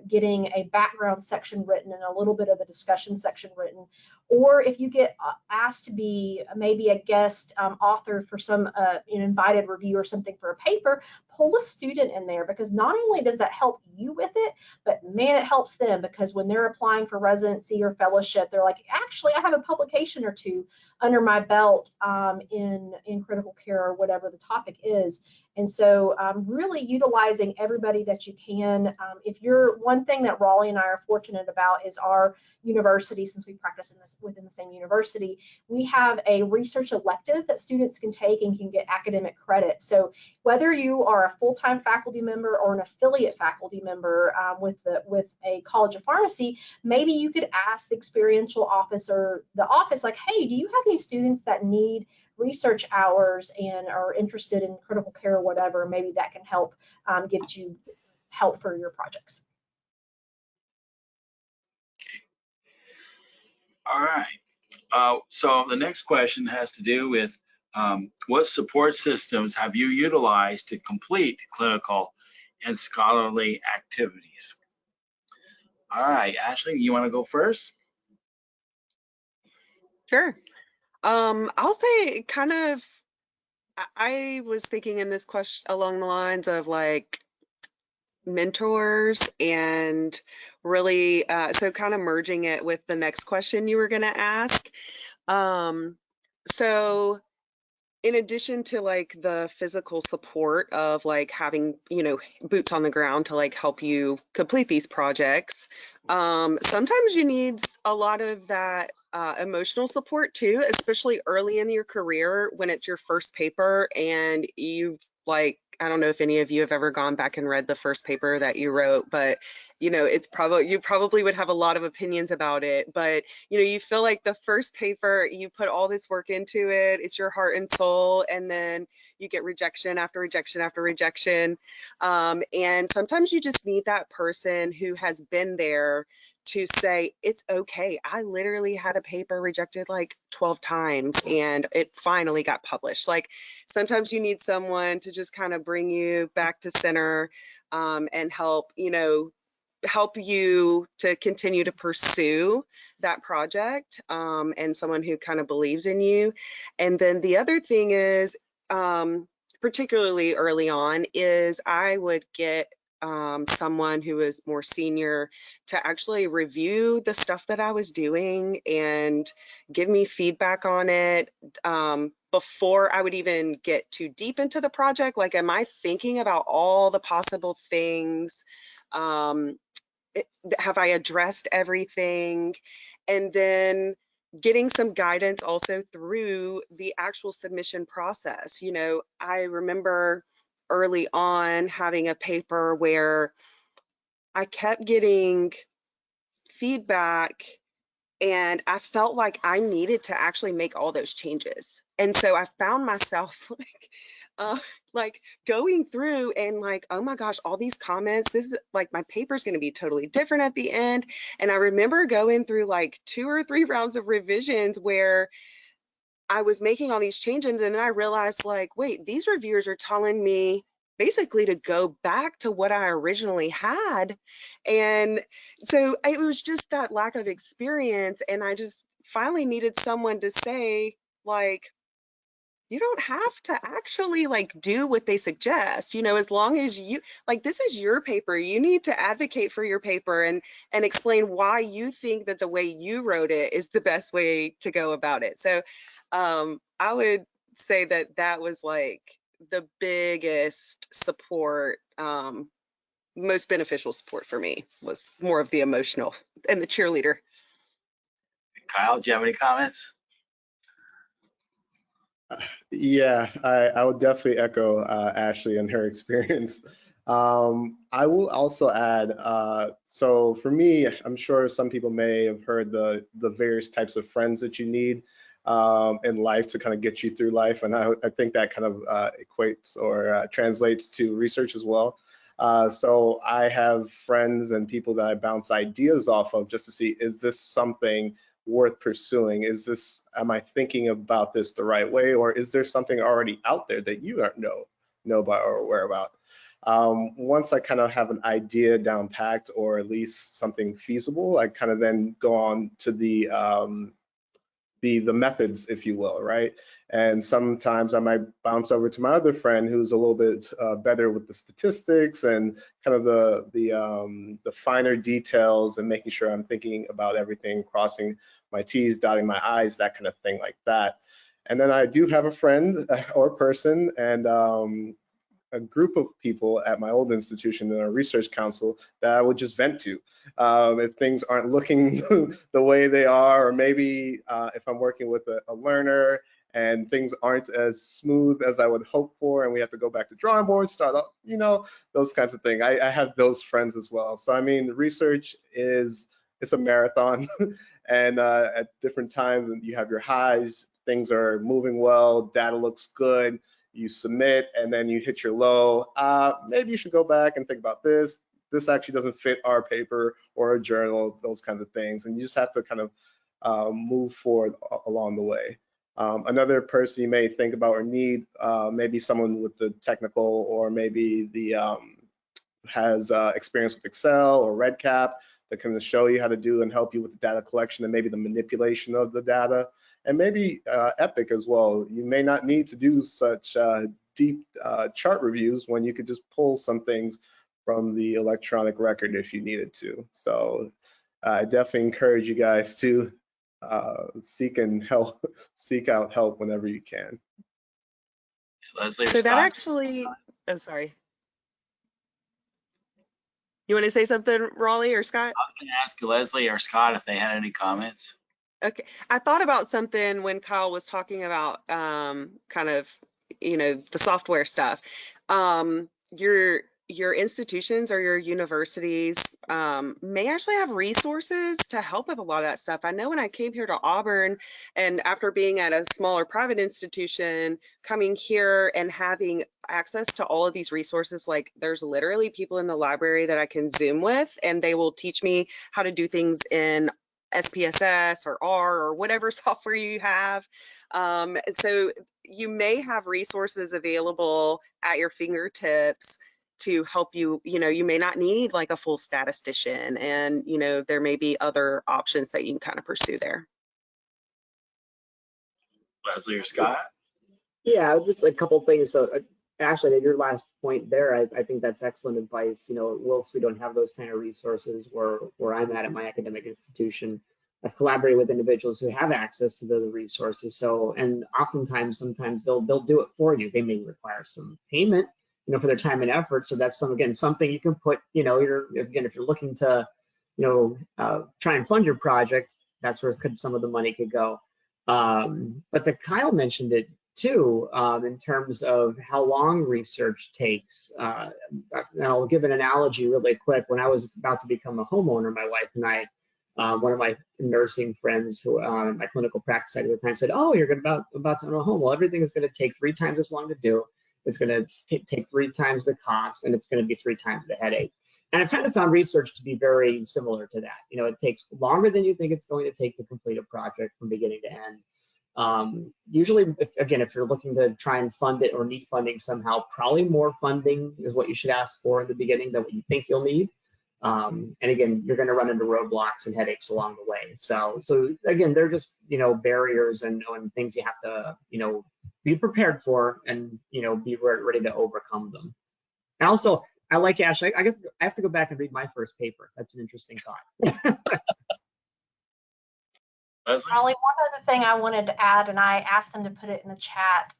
getting a background section written and a little bit of a discussion section written. Or if you get asked to be maybe a guest author for some invited review or something for a paper, pull a student in there, because not only does that help you with it, but man, it helps them, because when they're applying for residency or fellowship, they're like, actually, I have a publication or two under my belt in critical care or whatever the topic is. And so really utilizing everybody that you can. If you're, one thing that Raleigh and I are fortunate about is our university, since we practice within the same university, we have a research elective that students can take and can get academic credit. So whether you are a full-time faculty member or an affiliate faculty member with a college of pharmacy, maybe you could ask the experiential officer, the office, like, hey, do you have any students that need research hours and are interested in critical care or whatever? Maybe that can help get you help for your projects. All right. So the next question has to do with what support systems have you utilized to complete clinical and scholarly activities? All right, Ashley, you want to go first? Sure. I'll say kind of, I was thinking in this question along the lines of like mentors and really, so kind of merging it with the next question you were going to ask. So in addition to like the physical support of like having, boots on the ground to like help you complete these projects, sometimes you need a lot of that emotional support too, especially early in your career when it's your first paper and you've like, I don't know if any of you have ever gone back and read the first paper that you wrote, but it's probably, you probably would have a lot of opinions about it, but you feel like the first paper, you put all this work into it, it's your heart and soul, and then you get rejection after rejection after rejection. And sometimes you just need that person who has been there to say, it's okay. I literally had a paper rejected like 12 times and it finally got published. Like sometimes you need someone to just kind of bring you back to center and help, help you to continue to pursue that project, and someone who kind of believes in you. And then the other thing is, particularly early on, is I would get someone who was more senior to actually review the stuff that I was doing and give me feedback on it before I would even get too deep into the project. Like, am I thinking about all the possible things? Have I addressed everything? And then getting some guidance also through the actual submission process. You know, I remember early on having a paper where I kept getting feedback and I felt like I needed to actually make all those changes. And so I found myself uh, like going through and like, oh my gosh, all these comments, this is like, my paper's going to be totally different at the end. And I remember going through like 2 or 3 rounds of revisions where I was making all these changes, and then I realized, like, wait, these reviewers are telling me basically to go back to what I originally had. And so it was just that lack of experience. And I just finally needed someone to say, like, you don't have to actually like do what they suggest, you know, as long as you, like, this is your paper, you need to advocate for your paper and explain why you think that the way you wrote it is the best way to go about it. So I would say that that was like the biggest support, most beneficial support for me was more of the emotional and the cheerleader. Kyle, do you have any comments? Yeah, I would definitely echo Ashley and her experience. I will also add, so for me, I'm sure some people may have heard the various types of friends that you need in life to kind of get you through life, and I think that kind of equates or translates to research as well. So I have friends and people that I bounce ideas off of just to see, is this something worth pursuing? Is this, am I thinking about this the right way, or is there something already out there that you don't know about or aware about? Once I kind of have an idea down packed, or at least something feasible, I kind of then go on to the methods, if you will, right? And sometimes I might bounce over to my other friend who's a little bit better with the statistics and kind of the finer details and making sure I'm thinking about everything, crossing my T's, dotting my I's, that kind of thing like that. And then I do have a friend or person and a group of people at my old institution in our research council that I would just vent to if things aren't looking the way they are, or maybe if I'm working with a learner and things aren't as smooth as I would hope for, and we have to go back to drawing board, start up, you know, those kinds of things. I have those friends as well. So I mean, research it's a marathon, and at different times you have your highs, things are moving well, data looks good, you submit, and then you hit your low. Maybe you should go back and think about this. This actually doesn't fit our paper or a journal, those kinds of things. And you just have to kind of move forward along the way. Another person you may think about or need, maybe someone with the technical, or maybe the has experience with Excel or RedCap that can show you how to do and help you with the data collection and maybe the manipulation of the data. And maybe Epic as well. You may not need to do such deep chart reviews when you could just pull some things from the electronic record if you needed to. So I definitely encourage you guys to seek out help whenever you can. Leslie, So that Scott? actually, oh, sorry. You want to say something, Raleigh or Scott? I was going to ask Leslie or Scott if they had any comments. Okay, I thought about something when Kyle was talking about kind of, you know, the software stuff. Your institutions or your universities may actually have resources to help with a lot of that stuff. I know when I came here to Auburn, and after being at a smaller private institution, coming here and having access to all of these resources, like there's literally people in the library that I can Zoom with, and they will teach me how to do things in SPSS or R or whatever software you have. So you may have resources available at your fingertips to help you. You know, you may not need like a full statistician, and you know, there may be other options that you can kind of pursue there. Leslie or Scott? Yeah, just a couple things. So Ashley, at your last point there, I think that's excellent advice. You know, whilst we don't have those kind of resources where I'm at my academic institution, I've collaborated with individuals who have access to those resources. So, and oftentimes, sometimes they'll do it for you. They may require some payment, you know, for their time and effort. So that's something you can put, you know, if you're looking to, you know, try and fund your project, that's where some of the money could go. But Kyle mentioned it too, in terms of how long research takes. And I'll give an analogy really quick. When I was about to become a homeowner, my wife and I, one of my nursing friends who my clinical practice at the time said, "Oh, you're about to own a home. Well, everything is going to take 3 times as long to do. It's going to take 3 times the cost, and it's going to be 3 times the headache." And I've kind of found research to be very similar to that. You know, it takes longer than you think it's going to take to complete a project from beginning to end. Usually, if you're looking to try and fund it or need funding somehow, probably more funding is what you should ask for in the beginning than what you think you'll need. And again, you're going to run into roadblocks and headaches along the way. So again, they're just, you know, barriers and things you have to, you know, be prepared for and, you know, be ready to overcome them. And also, I like Ash. I have to go back and read my first paper. That's an interesting thought. Leslie? Raleigh, one other thing I wanted to add, and I asked them to put it in the chat,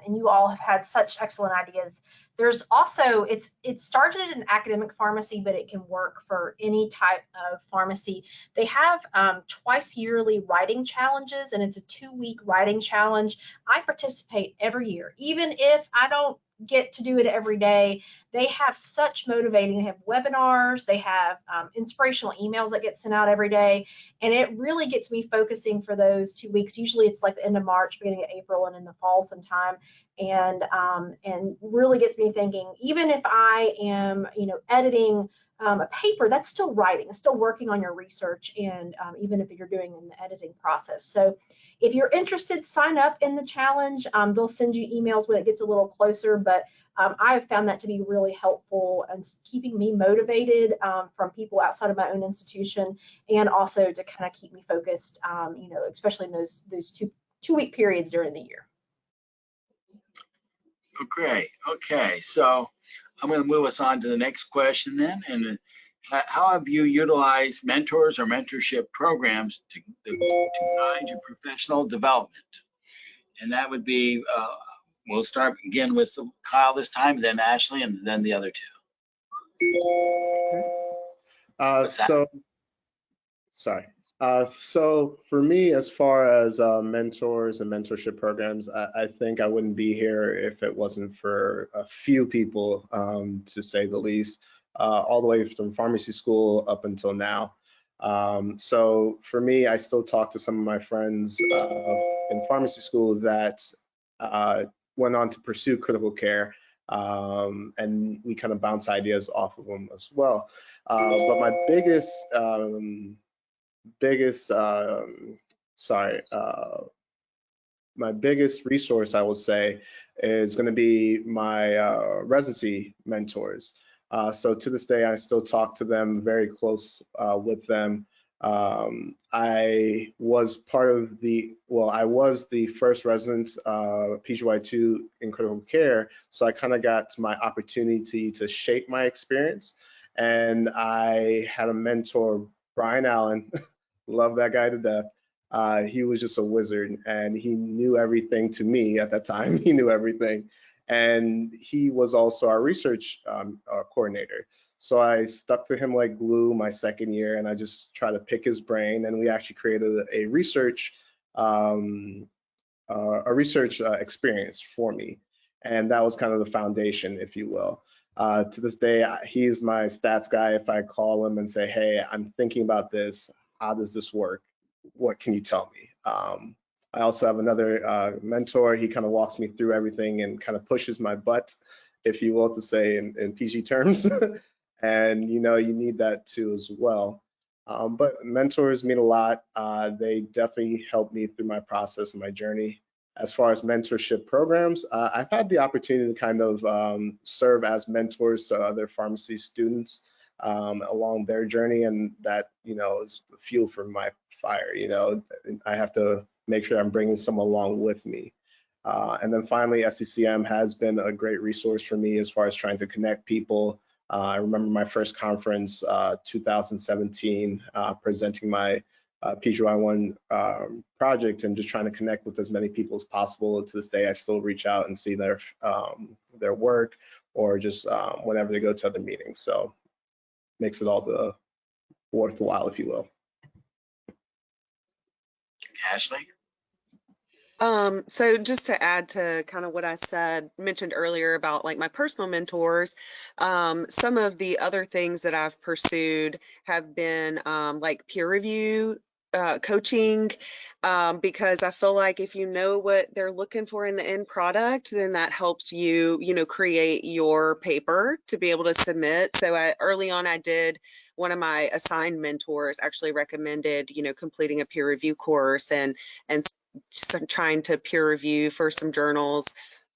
and you all have had such excellent ideas. There's also, it started in academic pharmacy, but it can work for any type of pharmacy. They have twice yearly writing challenges, and it's a 2-week writing challenge. I participate every year, even if I don't get to do it every day. They have such motivating, they have webinars, they have inspirational emails that get sent out every day, and it really gets me focusing for those 2 weeks. Usually it's like the end of March, beginning of April, and in the fall sometime, and really gets me thinking, even if I am, you know, editing a paper, that's still writing, it's still working on your research, and even if you're doing in the editing process. So if you're interested, sign up in the challenge. They'll send you emails when it gets a little closer, but I have found that to be really helpful and keeping me motivated from people outside of my own institution, and also to kind of keep me focused, you know, especially in those two-week periods during the year. Oh, great. Okay, so I'm going to move us on to the next question then. And how have you utilized mentors or mentorship programs to guide your professional development? And that would be, we'll start again with Kyle this time, then Ashley, and then the other 2. So for me, as far as mentors and mentorship programs, I think I wouldn't be here if it wasn't for a few people, to say the least, all the way from pharmacy school up until now. So for me, I still talk to some of my friends in pharmacy school that went on to pursue critical care, and we kind of bounce ideas off of them as well. But my my biggest resource, I will say, is going to be my residency mentors. So to this day, I still talk to them, very close with them. I was the first resident, PGY2 in critical care, so I kind of got my opportunity to shape my experience. And I had a mentor, Brian Allen, love that guy to death. He was just a wizard, and he knew everything to me at that time. He knew everything. And he was also our research coordinator. So I stuck to him like glue my second year, and I just tried to pick his brain. And we actually created a research experience for me. And that was kind of the foundation, if you will. To this day, he's my stats guy. If I call him and say, hey, I'm thinking about this, how does this work? What can you tell me? I also have another mentor. He kind of walks me through everything and kind of pushes my butt, if you will, to say in PG terms. And you know, you need that too as well. But mentors mean a lot. They definitely help me through my process and my journey. As far as mentorship programs, I've had the opportunity to kind of serve as mentors to other pharmacy students along their journey, and that, you know, is the fuel for my fire. You know, I have to make sure I'm bringing someone along with me. And then finally, SCCM has been a great resource for me as far as trying to connect people. I remember my first conference, 2017, presenting my PGY1 project and just trying to connect with as many people as possible. To this day, I still reach out and see their work, or just whenever they go to other meetings. So makes it all the worthwhile, if you will. Ashley? So just to add to kind of what I mentioned earlier about like my personal mentors, some of the other things that I've pursued have been like peer review coaching, because I feel like if you know what they're looking for in the end product, then that helps you, create your paper to be able to submit. So early on, one of my assigned mentors actually recommended, completing a peer review course and trying to peer review for some journals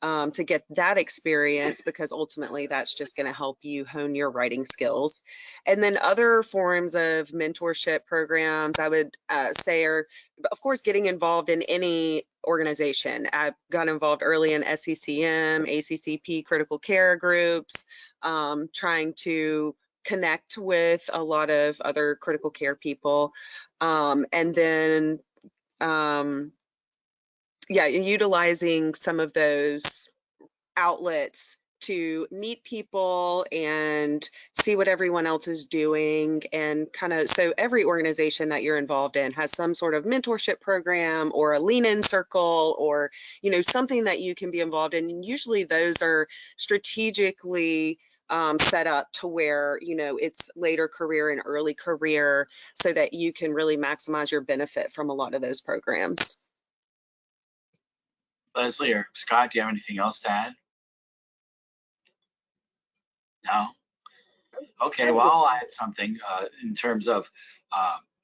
to get that experience, because ultimately that's just going to help you hone your writing skills. And then other forms of mentorship programs I would say are, of course, getting involved in any organization. I got involved early in SCCM, ACCP critical care groups, trying to connect with a lot of other critical care people. And then utilizing some of those outlets to meet people and see what everyone else is doing, and so every organization that you're involved in has some sort of mentorship program or a lean-in circle, or something that you can be involved in. And usually those are strategically set up to where it's later career and early career, so that you can really maximize your benefit from a lot of those programs. Leslie or Scott, do you have anything else to add? No? Okay, well, I'll add something in terms of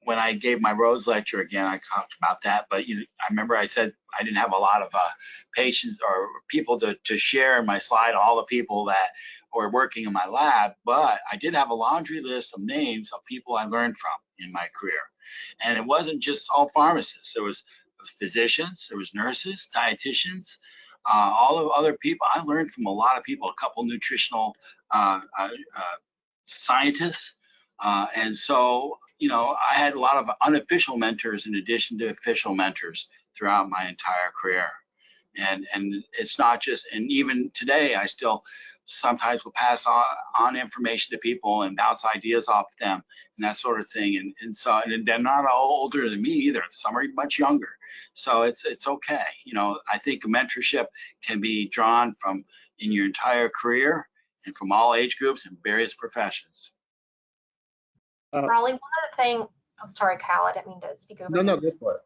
when I gave my Rose lecture again, I talked about that, but I remember I said I didn't have a lot of patients or people to share in my slide, all the people that were working in my lab, but I did have a laundry list of names of people I learned from in my career. And it wasn't just all pharmacists. There was physicians, there was nurses, dietitians, all of other people. I learned from a lot of people, a couple nutritional scientists. And so, I had a lot of unofficial mentors in addition to official mentors throughout my entire career. And it's not just, and even today, I still sometimes will pass on information to people and bounce ideas off them and that sort of thing. And so, and they're not all older than me either. Some are much younger. So it's okay. I think mentorship can be drawn from in your entire career and from all age groups and various professions. Raleigh, one other thing, I'm sorry, Kyle, I didn't mean to speak over you. No, go for it.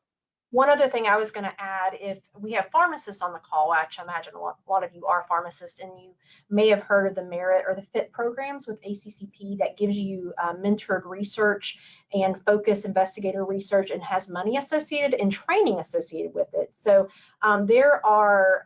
One other thing I was going to add, if we have pharmacists on the call, actually, I imagine a lot of you are pharmacists, and you may have heard of the merit or the FIT programs with ACCP that gives you mentored research and focused investigator research, and has money associated and training associated with it. So there are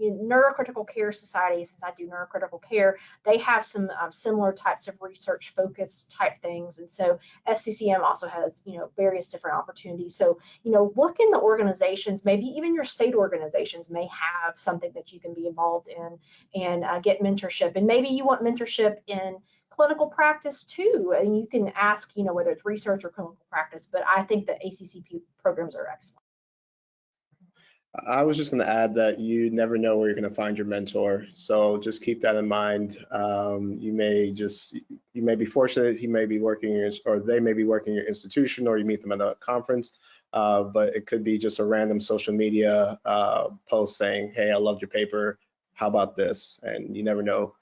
neurocritical care societies, since I do neurocritical care, they have some similar types of research focused type things. And so SCCM also has, various different opportunities. So, look in the organizations, maybe even your state organizations may have something that you can be involved in and get mentorship. And maybe you want mentorship in clinical practice too, and you can ask, whether it's research or clinical practice. But I think the ACCP programs are excellent. I was just going to add that you never know where you're going to find your mentor, so just keep that in mind. You may be fortunate, he may be working or they may be working in your institution, or you meet them at a conference, but it could be just a random social media post saying, hey, I loved your paper, how about this? And you never know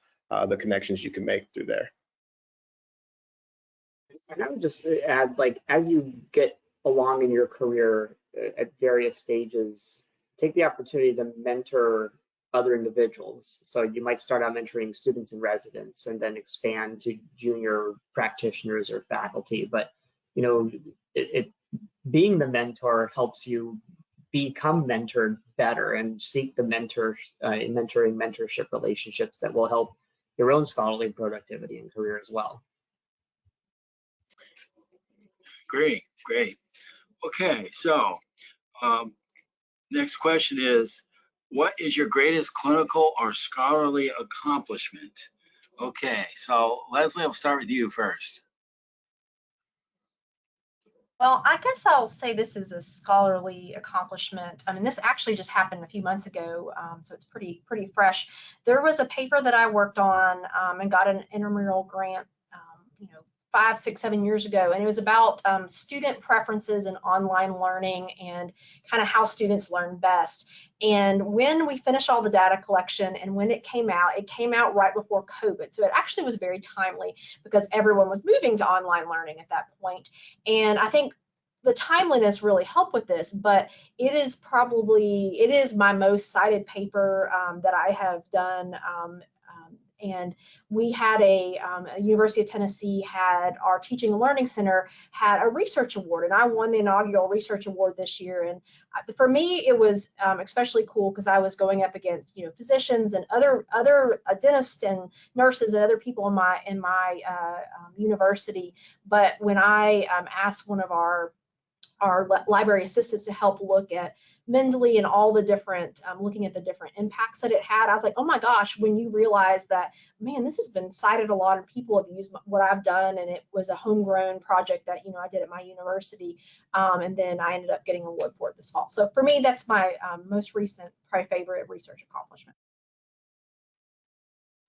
the connections you can make through there. And I would just add, like, as you get along in your career at various stages, take the opportunity to mentor other individuals. So you might start out mentoring students and residents and then expand to junior practitioners or faculty. But, being the mentor helps you become mentored better and seek the mentorship relationships that will help your own scholarly productivity and career as well. Great. Okay, so next question is, What is your greatest clinical or scholarly accomplishment? Okay, so Leslie, I'll start with you first. Well, I guess I'll say this is a scholarly accomplishment. I mean, this actually just happened a few months ago, so it's pretty fresh. There was a paper that I worked on and got an intramural grant, 5, 6, 7 years ago, and it was about student preferences in online learning and kind of how students learn best. And when we finished all the data collection and when it came out right before COVID, so it actually was very timely because everyone was moving to online learning at that point. And I think the timeliness really helped with this, but it is my most cited paper that I have done. And we had a University of Tennessee had our Teaching and Learning Center had a research award, and I won the inaugural research award this year. And for me, it was especially cool because I was going up against physicians and other dentists and nurses and other people in my university. But when I asked one of our library assistants to help look at Mendeley and all the different, looking at the different impacts that it had, I was like, oh my gosh, when you realize that, man, this has been cited a lot and people have used what I've done, and it was a homegrown project that, I did at my university, and then I ended up getting an award for it this fall. So for me, that's my most recent, probably favorite research accomplishment.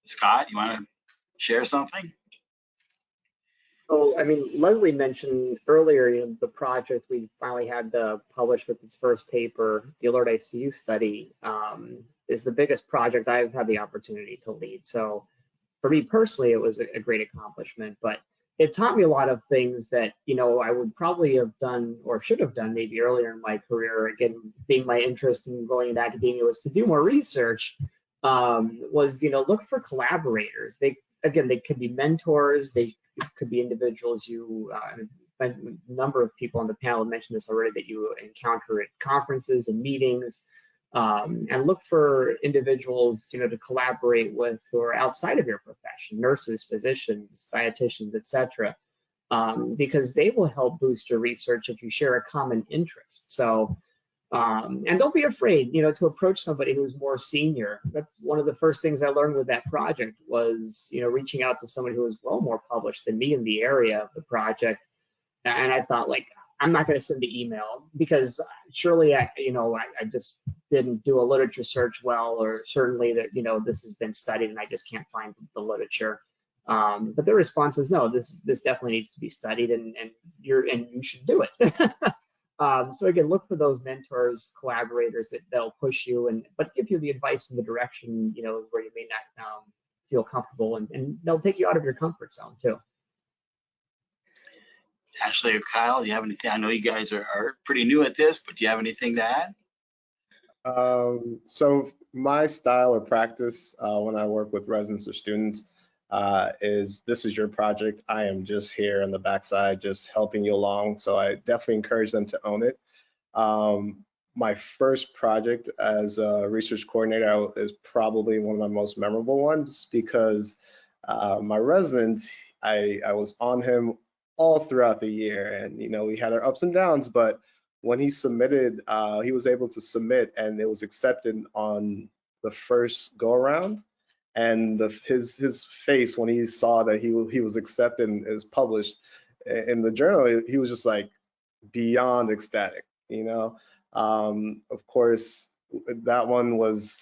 Scott, you want to share something? So, I mean, Leslie mentioned earlier, the project we finally had published with its first paper, the Alert ICU study, is the biggest project I've had the opportunity to lead. So for me personally, it was a great accomplishment, but it taught me a lot of things that, I would probably have done or should have done maybe earlier in my career. Again, being my interest in going into academia was to do more research, look for collaborators. They could be mentors. They could be individuals a number of people on the panel have mentioned this already, that you encounter at conferences and meetings, and look for individuals, to collaborate with who are outside of your profession, nurses, physicians, dietitians, etc., because they will help boost your research if you share a common interest. So, and don't be afraid, to approach somebody who's more senior. That's one of the first things I learned with that project was, reaching out to someone who was well more published than me in the area of the project. And I thought, like, I'm not going to send the email because surely I just didn't do a literature search well, or certainly that, this has been studied and I just can't find the literature. But their response was, no, this definitely needs to be studied, and you should do it. So again, look for those mentors, collaborators that'll push you but give you the advice and the direction, where you may not feel comfortable, and they'll take you out of your comfort zone too. Ashley or Kyle, do you have anything? I know you guys are pretty new at this, but do you have anything to add? So my style of practice when I work with residents or students is, this is your project. I am just here on the backside, just helping you along. So I definitely encourage them to own it. My first project as a research coordinator is probably one of my most memorable ones, because my resident, I was on him all throughout the year, and we had our ups and downs, but when he submitted, he was able to submit, and it was accepted on the first go around. And his face when he saw that he was accepted and is published in the journal, he was just like beyond ecstatic. Of course, that one was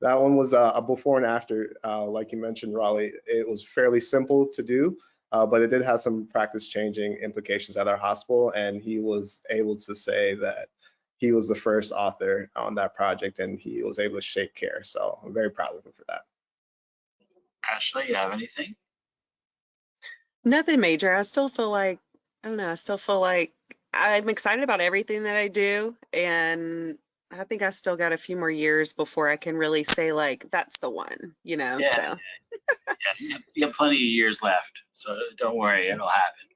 a before and after. Like you mentioned, Raleigh, it was fairly simple to do, but it did have some practice changing implications at our hospital, and he was able to say that he was the first author on that project, and he was able to shake care. So I'm very proud of him for that. Ashley, you have anything? Nothing major. I still feel like, I don't know, I still feel like I'm excited about everything that I do, and I think I still got a few more years before I can really say, like, that's the one, Yeah, so. yeah, you have plenty of years left, so don't worry, it'll happen.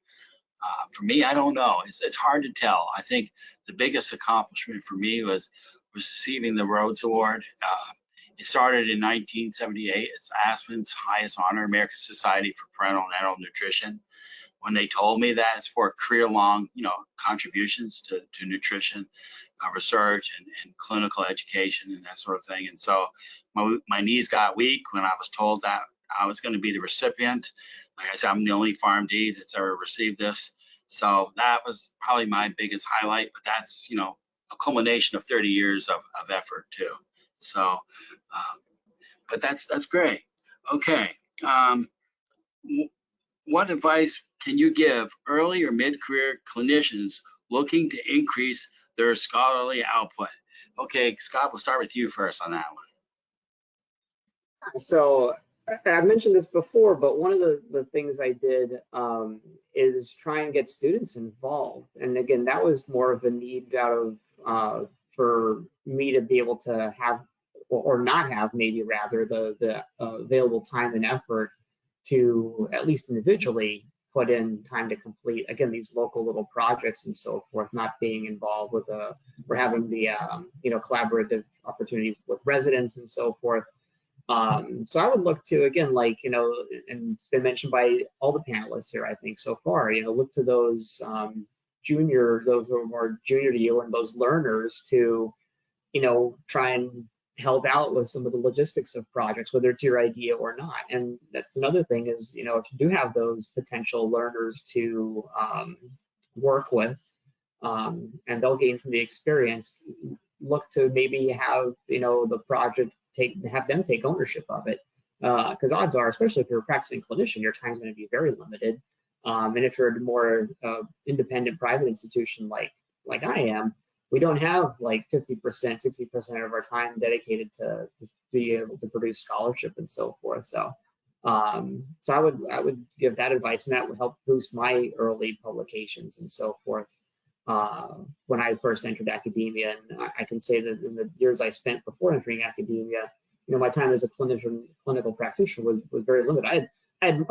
For me, I don't know. It's hard to tell. I think the biggest accomplishment for me was receiving the Rhodes Award. It started in 1978. It's Aspen's highest honor, American Society for Parental and Enteral Nutrition. When they told me that it's for career-long, contributions to nutrition, research and clinical education and that sort of thing. And so my knees got weak when I was told that I was going to be the recipient. Like I said, I'm the only PharmD that's ever received this. So that was probably my biggest highlight, but that's, you know, a culmination of 30 years of effort too. So, but that's great. Okay. What advice can you give early or mid-career clinicians looking to increase their scholarly output? Okay, Scott, we'll start with you first on that one. So I mentioned this before, but one of the things I did is try and get students involved. And again, that was more of a need out of for me to be able to have or not have, maybe rather, the available time and effort to at least individually put in time to complete, again, these local little projects and so forth, not being involved with or having the you know, collaborative opportunities with residents and so forth. So I would look to, again, like, you know, and it's been mentioned by all the panelists here, I think, so far, you know, look to those those who are more junior to you and those learners to, you know, try and help out with some of the logistics of projects, whether it's your idea or not. And that's another thing is, you know, if you do have those potential learners to work with, and they'll gain from the experience, look to maybe have, you know, the project have them take ownership of it. Because odds are, especially if you're a practicing clinician, your time's going to be very limited. And if you're a more independent private institution like I am, we don't have like 50%, 60% of our time dedicated to be able to produce scholarship and so forth. So, so I would give that advice, and that would help boost my early publications and so forth. When I first entered academia, and I can say that in the years I spent before entering academia, you know, my time as a clinical practitioner was very limited. I had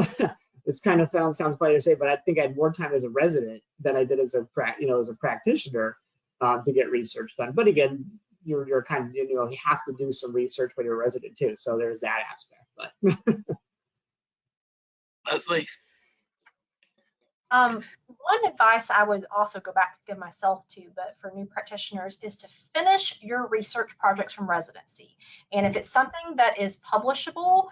it's kind of sounds funny to say, but I think I had more time as a resident than I did as a practitioner to get research done. But again, you're kind of, you know, you have to do some research when you're a resident too. So there's that aspect. But Leslie? One advice I would also go back to give myself to, but for new practitioners, is to finish your research projects from residency. And if it's something that is publishable,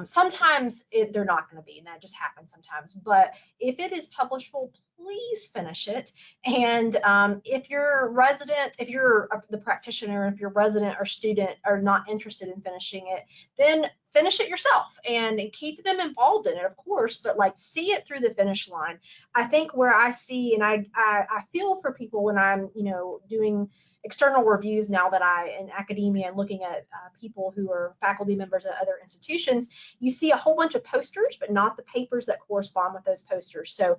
sometimes they're not going to be, and that just happens sometimes. But if it is publishable, please finish it. And if you're resident, if you're the practitioner, if your resident or student are not interested in finishing it, then finish it yourself and keep them involved in it, of course, but like see it through the finish line. I think where I see, and I feel for people when I'm, you know, doing external reviews now that in academia and looking at people who are faculty members at other institutions, you see a whole bunch of posters, but not the papers that correspond with those posters. So,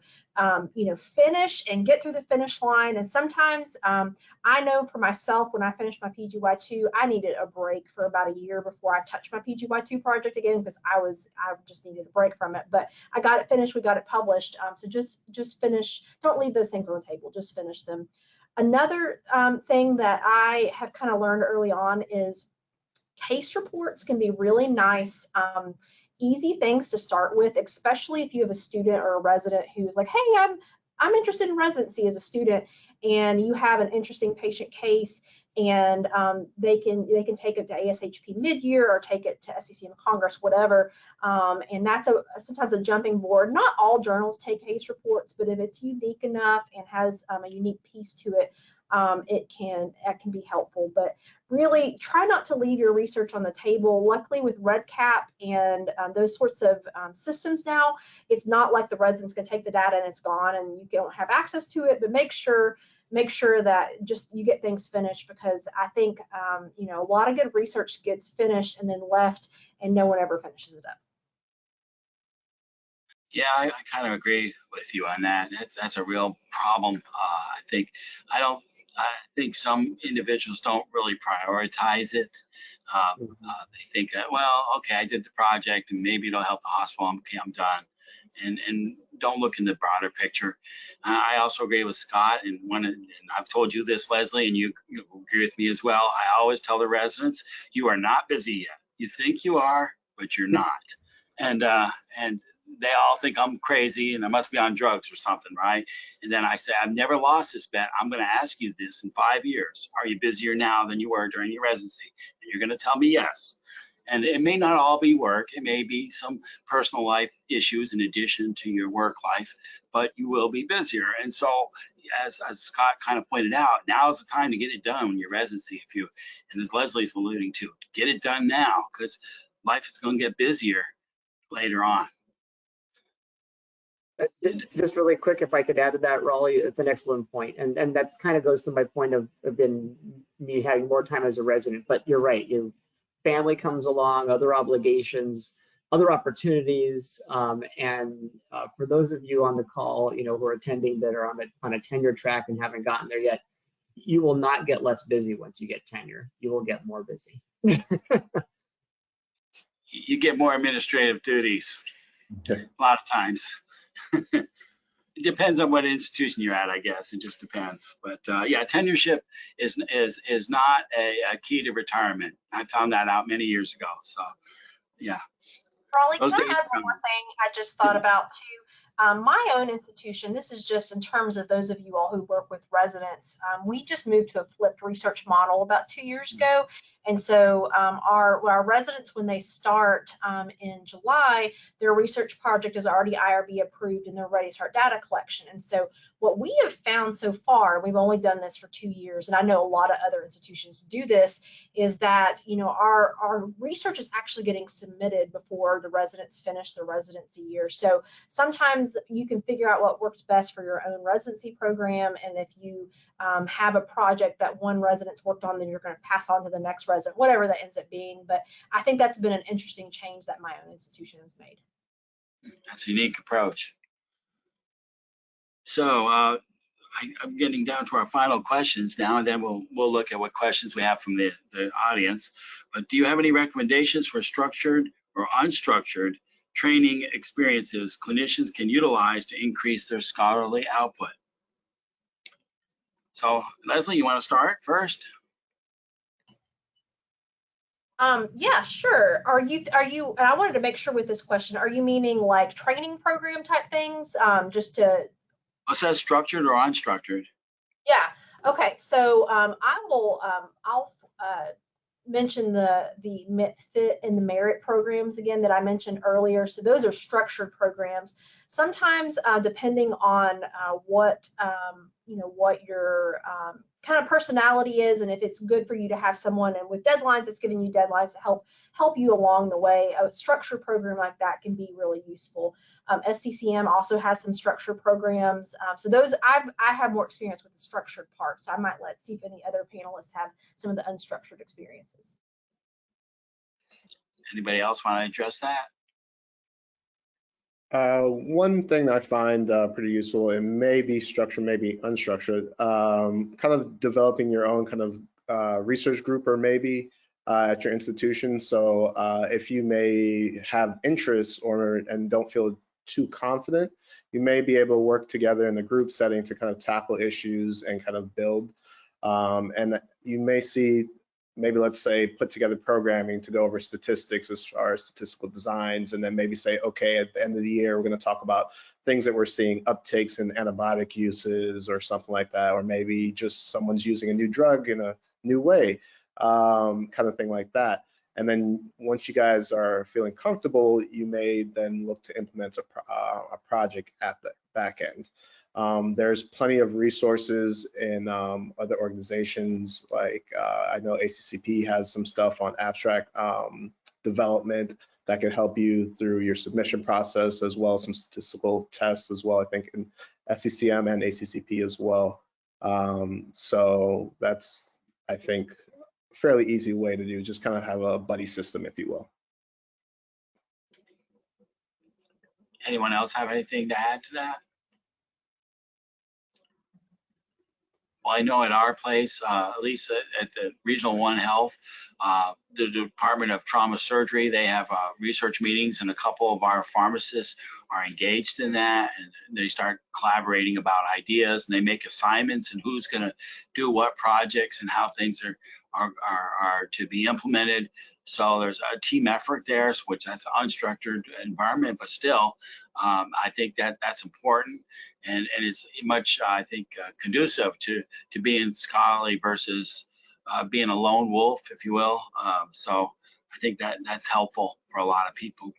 you know, finish and get through the finish line. And sometimes I know for myself, when I finished my PGY2, I needed a break for about a year before I touched my PGY2 project again, because I just needed a break from it. But I got it finished, we got it published. So just finish, don't leave those things on the table, just finish them. Another thing that I have kind of learned early on is case reports can be really nice, easy things to start with, especially if you have a student or a resident who's like, hey, I'm interested in residency as a student, and you have an interesting patient case, and they can take it to ASHP mid-year or take it to SCCM Congress, whatever. And that's sometimes a jumping board. Not all journals take case reports, but if it's unique enough and has a unique piece to it, it can be helpful. But really try not to leave your research on the table. Luckily with REDCap and those sorts of systems now, it's not like the resident's going to take the data and it's gone and you don't have access to it, but make sure that just you get things finished, because I think you know, a lot of good research gets finished and then left and no one ever finishes it up. Yeah, I kind of agree with you on that. That's a real problem. I think some individuals don't really prioritize it. They think that, well, okay, I did the project and maybe it'll help the hospital. Okay, I'm done. And don't look in the broader picture. I also agree with Scott, and I've told you this, Leslie, and you agree with me as well. I always tell the residents, you are not busy yet. You think you are, but you're not. And they all think I'm crazy and I must be on drugs or something, right? And then I say, I've never lost this bet. I'm going to ask you this in 5 years. Are you busier now than you were during your residency? And you're going to tell me yes. And it may not all be work. It may be some personal life issues in addition to your work life, but you will be busier. And so, as Scott kind of pointed out, now is the time to get it done in your residency. And as Leslie's alluding to, get it done now, because life is going to get busier later on. Just really quick, if I could add to that, Raleigh, it's an excellent point. And that's kind of goes to my point of me having more time as a resident. But you're right, your family comes along, other obligations, other opportunities. And for those of you on the call, who are attending that are on a tenure track and haven't gotten there yet, you will not get less busy once you get tenure. You will get more busy. You get more administrative duties Okay. a lot of times. It depends on what institution you're at, I guess. It just depends. But yeah, tenureship is not a key to retirement. I found that out many years ago. So yeah. Raleigh, can Those I days add one more thing I just thought about too? My own institution, this is just in terms of those of you all who work with residents, we just moved to a flipped research model about 2 years ago. And so our residents, when they start in July, their research project is already IRB approved and they're ready to start data collection. And so what we have found so far, we've only done this for 2 years, and I know a lot of other institutions do this, is that our research is actually getting submitted before the residents finish their residency year. So sometimes you can figure out what works best for your own residency program, and if you have a project that one resident's worked on, then you're going to pass on to the next resident, whatever that ends up being. But I think that's been an interesting change that my own institution has made. That's a unique approach. So I'm getting down to our final questions now, and then we'll look at what questions we have from the audience. But do you have any recommendations for structured or unstructured training experiences clinicians can utilize to increase their scholarly output? So Leslie, you want to start first? Yeah, sure. Are you, and I wanted to make sure with this question, are you meaning like training program type things? Just to. It says structured or unstructured. Yeah. Okay. So I'll mention the fit and the merit programs again that I mentioned earlier. So those are structured programs. Sometimes depending on what your kind of personality is, and if it's good for you to have someone, and with deadlines, it's giving you deadlines to help you along the way. A structured program like that can be really useful. SCCM also has some structured programs. So those I have more experience with the structured part. So I might see if any other panelists have some of the unstructured experiences. Anybody else want to address that? One thing I find pretty useful, it may be structured, maybe unstructured, kind of developing your own kind of research group or maybe at your institution. So if you may have interests and don't feel too confident, you may be able to work together in a group setting to kind of tackle issues and kind of build. And you may see, maybe let's say put together programming to go over statistics as far as statistical designs, and then maybe say, okay, at the end of the year, we're going to talk about things that we're seeing uptakes in antibiotic uses or something like that, or maybe just someone's using a new drug in a new way, kind of thing like that. And then once you guys are feeling comfortable, you may then look to implement a project at the back end. There's plenty of resources in other organizations, like I know ACCP has some stuff on abstract development that can help you through your submission process, as well as some statistical tests as well, I think in SCCM and ACCP as well. So that's, I think, a fairly easy way to do, just kind of have a buddy system, if you will. Anyone else have anything to add to that? Well, I know at our place, at least at the Regional One Health, The Department of Trauma Surgery, they have research meetings, and a couple of our pharmacists are engaged in that, and they start collaborating about ideas, and they make assignments and who's going to do what projects and how things are to be implemented. So there's a team effort there, which that's an unstructured environment, but still, I think that's important, and it's much, I think, conducive to being scholarly versus being a lone wolf, if you will. So I think that's helpful for a lot of people.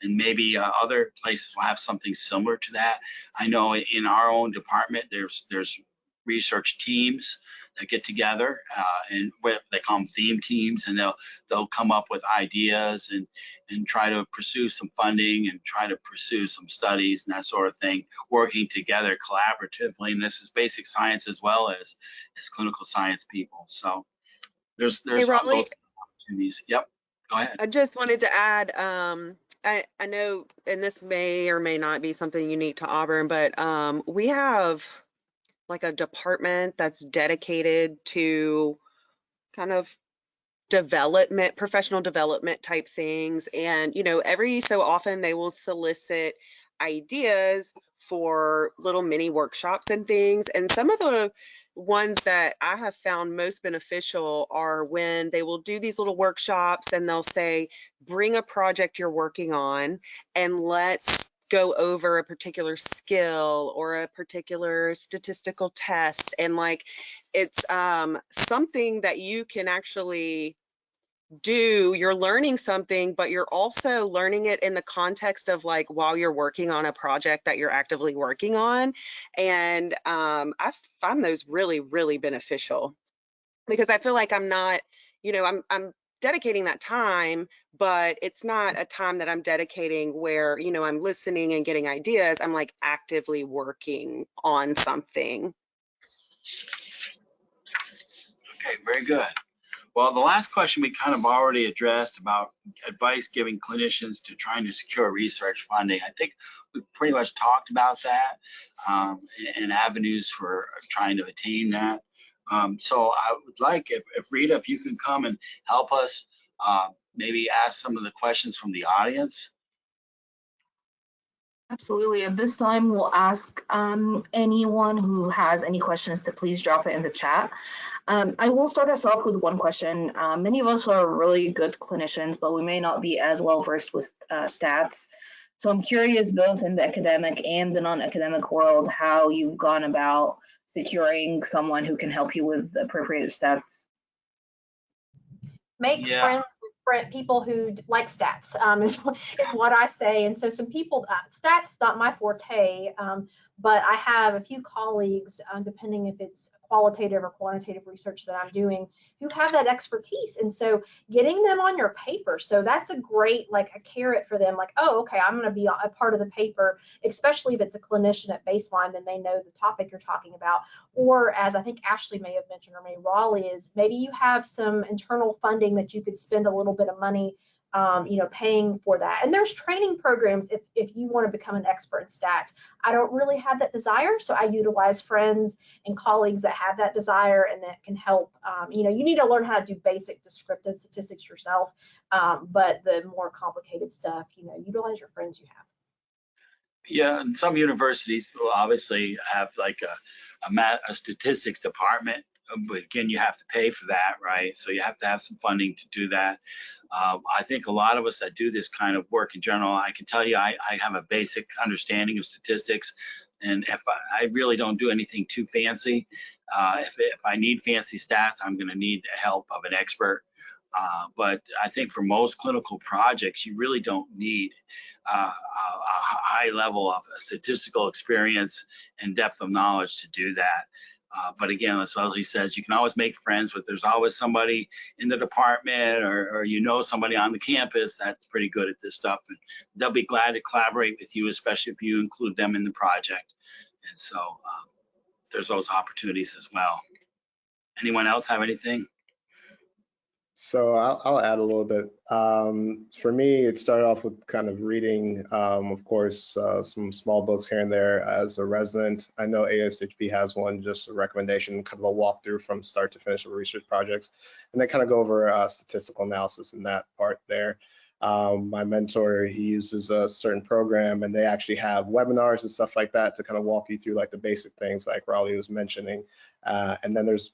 And maybe other places will have something similar to that. I know in our own department, there's research teams that get together, and they call them theme teams, and they'll come up with ideas and try to pursue some funding and try to pursue some studies and that sort of thing, working together collaboratively. And this is basic science as well as clinical science people. So there's Hey, Raleigh, those opportunities. Yep, go ahead. I just wanted to add, I know, and this may or may not be something unique to Auburn, but we have like a department that's dedicated to kind of development, professional development type things. And, you know, every so often they will solicit ideas for little mini workshops and things. And some of the ones that I have found most beneficial are when they will do these little workshops and they'll say, bring a project you're working on and let's go over a particular skill or a particular statistical test. And like, it's something that you can actually do. You're learning something, but you're also learning it in the context of like while you're working on a project that you're actively working on. And I find those really, really beneficial, because I feel like I'm not, you know, I'm dedicating that time, but it's not a time that I'm dedicating where, you know, I'm listening and getting ideas. I'm like actively working on something. Okay, very good. Well, the last question we kind of already addressed about advice giving clinicians to trying to secure research funding. I think we pretty much talked about that, and avenues for trying to attain that. So I would like, if Rita, if you can come and help us, maybe ask some of the questions from the audience. Absolutely. At this time, we'll ask anyone who has any questions to please drop it in the chat. I will start us off with one question. Many of us are really good clinicians, but we may not be as well versed with stats. So I'm curious, both in the academic and the non-academic world, how you've gone about securing someone who can help you with appropriate stats. Make friends with people who like stats, is what I say. And so some people, stats not my forte, but I have a few colleagues, depending if it's qualitative or quantitative research that I'm doing, who have that expertise. And so getting them on your paper, so that's a great, like a carrot for them, like, oh, okay, I'm going to be a part of the paper, especially if it's a clinician at baseline, then they know the topic you're talking about. Or as I think Ashley may have mentioned, or maybe Raleigh, is maybe you have some internal funding that you could spend a little bit of money, you know, paying for that. And there's training programs if you want to become an expert in stats. I don't really have that desire, so I utilize friends and colleagues that have that desire and that can help. You know, you need to learn how to do basic descriptive statistics yourself, but the more complicated stuff, you know, utilize your friends you have. Yeah, and some universities will obviously have like a statistics department, but again, you have to pay for that, right? So you have to have some funding to do that. I think a lot of us that do this kind of work in general, I can tell you, I have a basic understanding of statistics, and if I really don't do anything too fancy. If I need fancy stats, I'm going to need the help of an expert. But I think for most clinical projects, you really don't need a high level of statistical experience and depth of knowledge to do that. But again, as Leslie says, you can always make friends with, there's always somebody in the department or you know somebody on the campus that's pretty good at this stuff. And they'll be glad to collaborate with you, especially if you include them in the project. And so there's those opportunities as well. Anyone else have anything? So I'll add a little bit. For me, it started off with kind of reading, of course, some small books here and there as a resident. I know ASHP has one, just a recommendation, kind of a walkthrough from start to finish of research projects, and they kind of go over statistical analysis in that part there. My mentor, he uses a certain program, and they actually have webinars and stuff like that to kind of walk you through like the basic things like Raleigh was mentioning. And then there's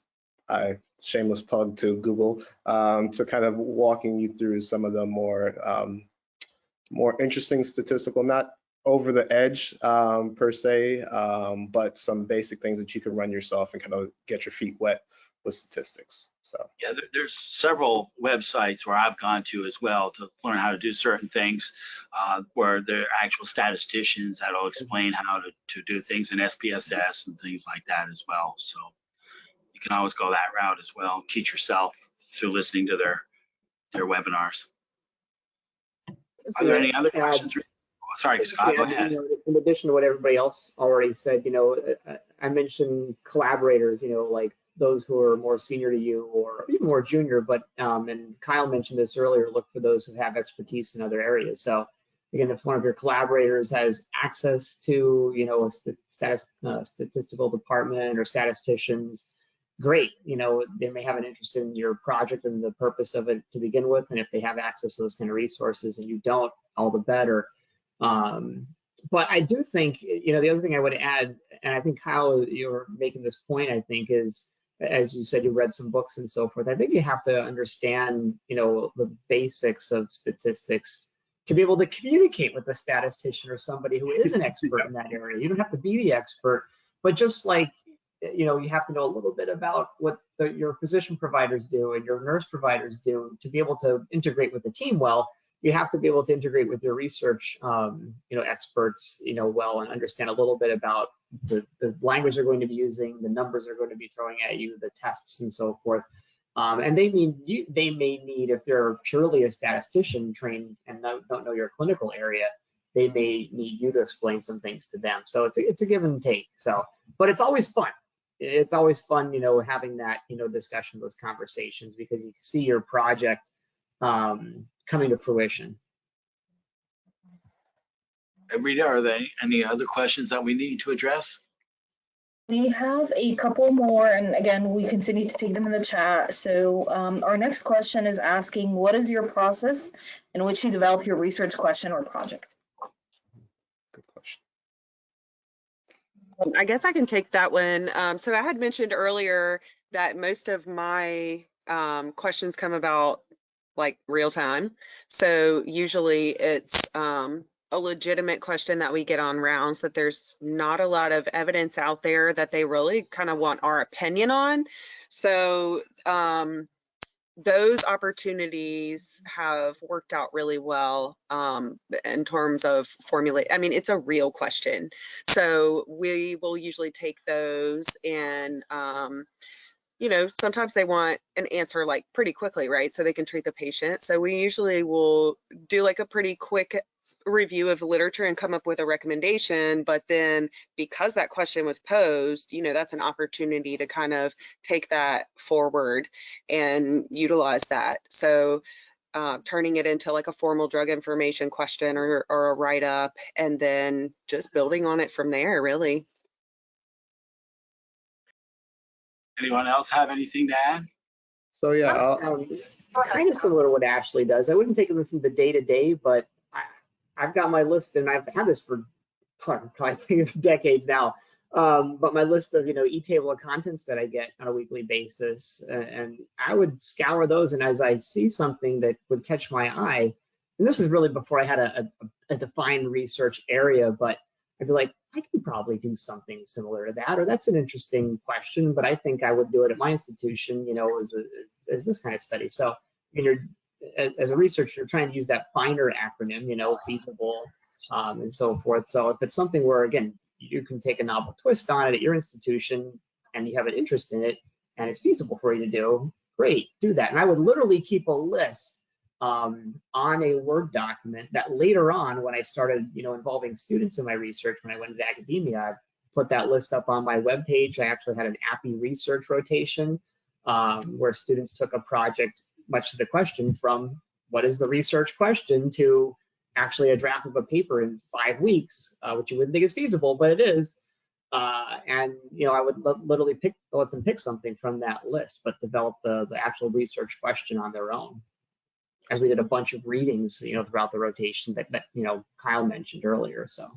shameless plug to Google to kind of walking you through some of the more interesting statistical, not over the edge per se, but some basic things that you can run yourself and kind of get your feet wet with statistics. So Yeah, there's several websites where I've gone to as well to learn how to do certain things, where there are actual statisticians that'll explain how to do things in SPSS and things like that as well. So you can always go that route as well. Teach yourself through listening to their webinars. Are there any other questions? Sorry, Scott, go ahead. In addition to what everybody else already said, I mentioned collaborators, like those who are more senior to you or even more junior, but and Kyle mentioned this earlier, look for those who have expertise in other areas. So again, if one of your collaborators has access to, a statistical department or statisticians, great. They may have an interest in your project and the purpose of it to begin with. And if they have access to those kind of resources and you don't, all the better. But I do think, the other thing I would add, and I think Kyle, you're making this point, I think is, as you said, you read some books and so forth. I think you have to understand, the basics of statistics to be able to communicate with a statistician or somebody who is an expert in that area. You don't have to be the expert, but just like, you have to know a little bit about what your physician providers do and your nurse providers do to be able to integrate with the team well. You have to be able to integrate with your research, experts, well, and understand a little bit about the language they're going to be using, the numbers they're going to be throwing at you, the tests and so forth. And they may need, if they're purely a statistician trained and don't know your clinical area, they may need you to explain some things to them. So it's a give and take. So, but it's always fun. It's always fun, having that, discussion, those conversations, because you can see your project coming to fruition. Rita, are there any other questions that we need to address? We have a couple more, and again, we continue to take them in the chat. So our next question is asking, what is your process in which you develop your research question or project? good question. I guess I can take that one. So I had mentioned earlier that most of my questions come about like real time. So usually it's a legitimate question that we get on rounds that there's not a lot of evidence out there that they really kind of want our opinion on. So those opportunities have worked out really well in terms of formulate. I mean, it's a real question. So we will usually take those and sometimes they want an answer like pretty quickly, right? So they can treat the patient. So we usually will do like a pretty quick review of the literature and come up with a recommendation. But then because that question was posed, that's an opportunity to kind of take that forward and utilize that. So turning it into like a formal drug information question or a write-up, and then just building on it from there, really. Anyone else have anything to add? So yeah, Kind of similar to what Ashley does. I wouldn't take them from the day to day, but I've got my list, and I've had this for probably decades now. But my list of e-table of contents that I get on a weekly basis, and I would scour those, and as I see something that would catch my eye, and this is really before I had a defined research area, but I'd be like, I can probably do something similar to that, or that's an interesting question, but I think I would do it at my institution, as this kind of study. So as a researcher, you're trying to use that FINDER acronym, feasible, and so forth. So if it's something where, again, you can take a novel twist on it at your institution and you have an interest in it and it's feasible for you to do, great, do that. And I would literally keep a list on a Word document that later on, when I started, involving students in my research, when I went into academia, I put that list up on my webpage. I actually had an APPI research rotation where students took a project much to the question, from what is the research question to actually a draft of a paper in 5 weeks, which you wouldn't think is feasible, but it is. And I would literally let them pick something from that list, but develop the actual research question on their own, as we did a bunch of readings, throughout the rotation that Kyle mentioned earlier. So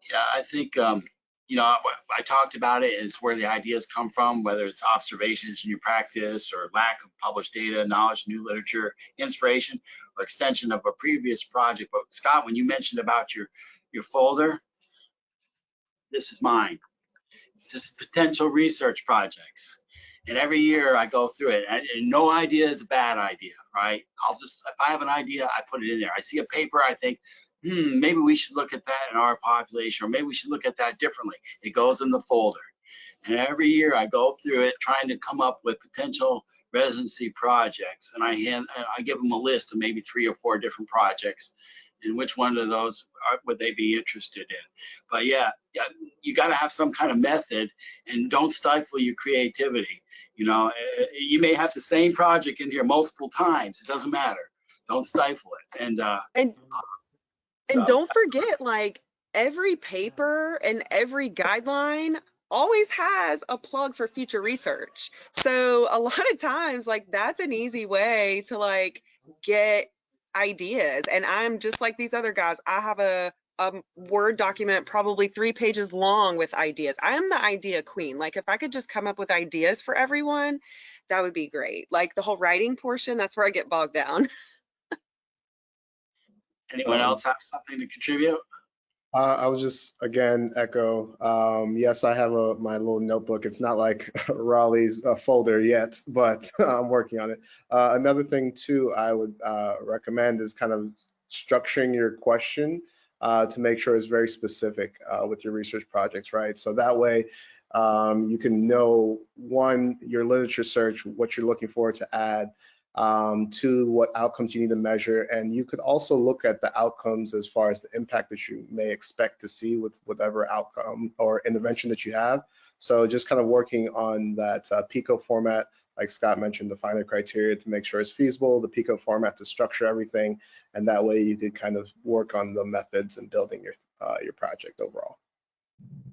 Yeah, I think I talked about it is where the ideas come from, whether it's observations in your practice or lack of published data, knowledge, new literature, inspiration, or extension of a previous project. But Scott, when you mentioned about your folder, this is mine. It's just potential research projects. And every year I go through it, and no idea is a bad idea, right? If I have an idea, I put it in there. I see a paper, I think, maybe we should look at that in our population, or maybe we should look at that differently. It goes in the folder. And every year I go through it trying to come up with potential residency projects. And I give them a list of maybe 3 or 4 different projects, and which one of those would they be interested in. But yeah, you got to have some kind of method, and don't stifle your creativity. You may have the same project in here multiple times. It doesn't matter. Don't stifle it. And don't forget, like, every paper and every guideline always has a plug for future research. So a lot of times, like, that's an easy way to, like, get ideas. And I'm just like these other guys. I have a Word document probably 3 pages long with ideas. I am the idea queen. Like, if I could just come up with ideas for everyone, that would be great. Like, the whole writing portion, that's where I get bogged down. Anyone else have something to contribute? I was just, again, echo. Yes, I have my little notebook. It's not like Raleigh's folder yet, but I'm working on it. Another thing too, I would recommend is kind of structuring your question to make sure it's very specific with your research projects, right? So that way you can know, one, your literature search, what you're looking for to add, 2, what outcomes you need to measure. And you could also look at the outcomes as far as the impact that you may expect to see with whatever outcome or intervention that you have. So just kind of working on that PICO format, like Scott mentioned, the final criteria to make sure it's feasible, the PICO format to structure everything, and that way you could kind of work on the methods and building your project overall.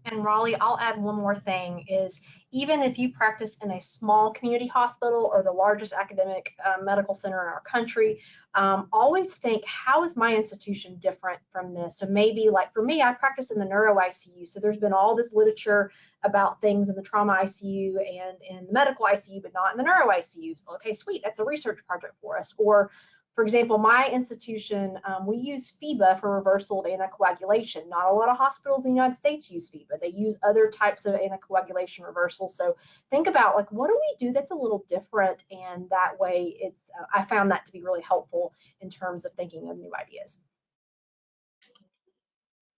And Raleigh, I'll add one more thing is, even if you practice in a small community hospital or the largest academic medical center in our country, always think, how is my institution different from this? So maybe, like for me, I practice in the neuro ICU. So there's been all this literature about things in the trauma ICU and in the medical ICU, but not in the neuro ICU. So, okay, sweet, that's a research project for us. Or for example, my institution, we use FEBA for reversal of anticoagulation. Not a lot of hospitals in the United States use FEBA. They use other types of anticoagulation reversal. So think about, like, what do we do that's a little different? And that way it's, I found that to be really helpful in terms of thinking of new ideas.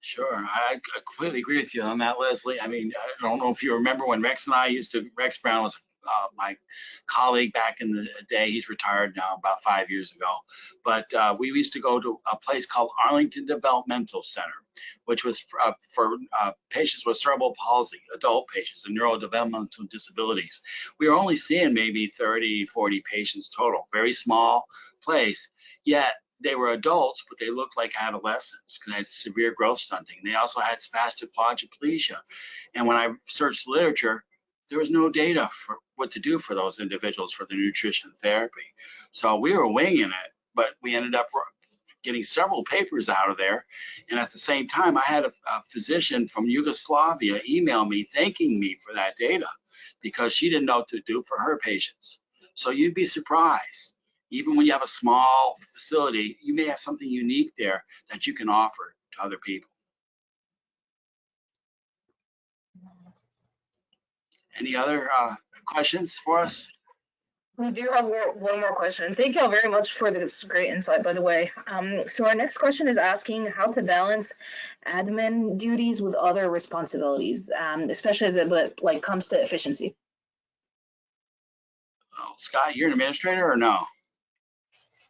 Sure, I completely agree with you on that, Leslie. I mean, I don't know if you remember when Rex Brown was my colleague back in the day. He's retired now, about 5 years ago. But we used to go to a place called Arlington Developmental Center, which was for patients with cerebral palsy, adult patients and neurodevelopmental disabilities. We were only seeing maybe 30, 40 patients total, very small place, yet they were adults, but they looked like adolescents because they had severe growth stunting. They also had spastic quadriplegia. And when I searched literature, there was no data for what to do for those individuals for the nutrition therapy. So we were winging it, but we ended up getting several papers out of there. And at the same time, I had a physician from Yugoslavia email me thanking me for that data because she didn't know what to do for her patients. So you'd be surprised. Even when you have a small facility, you may have something unique there that you can offer to other people. Any other questions for us? We do have one more question. Thank you all very much for this great insight, by the way. So our next question is asking how to balance admin duties with other responsibilities, especially as it comes to efficiency. Oh, Scott, you're an administrator or no?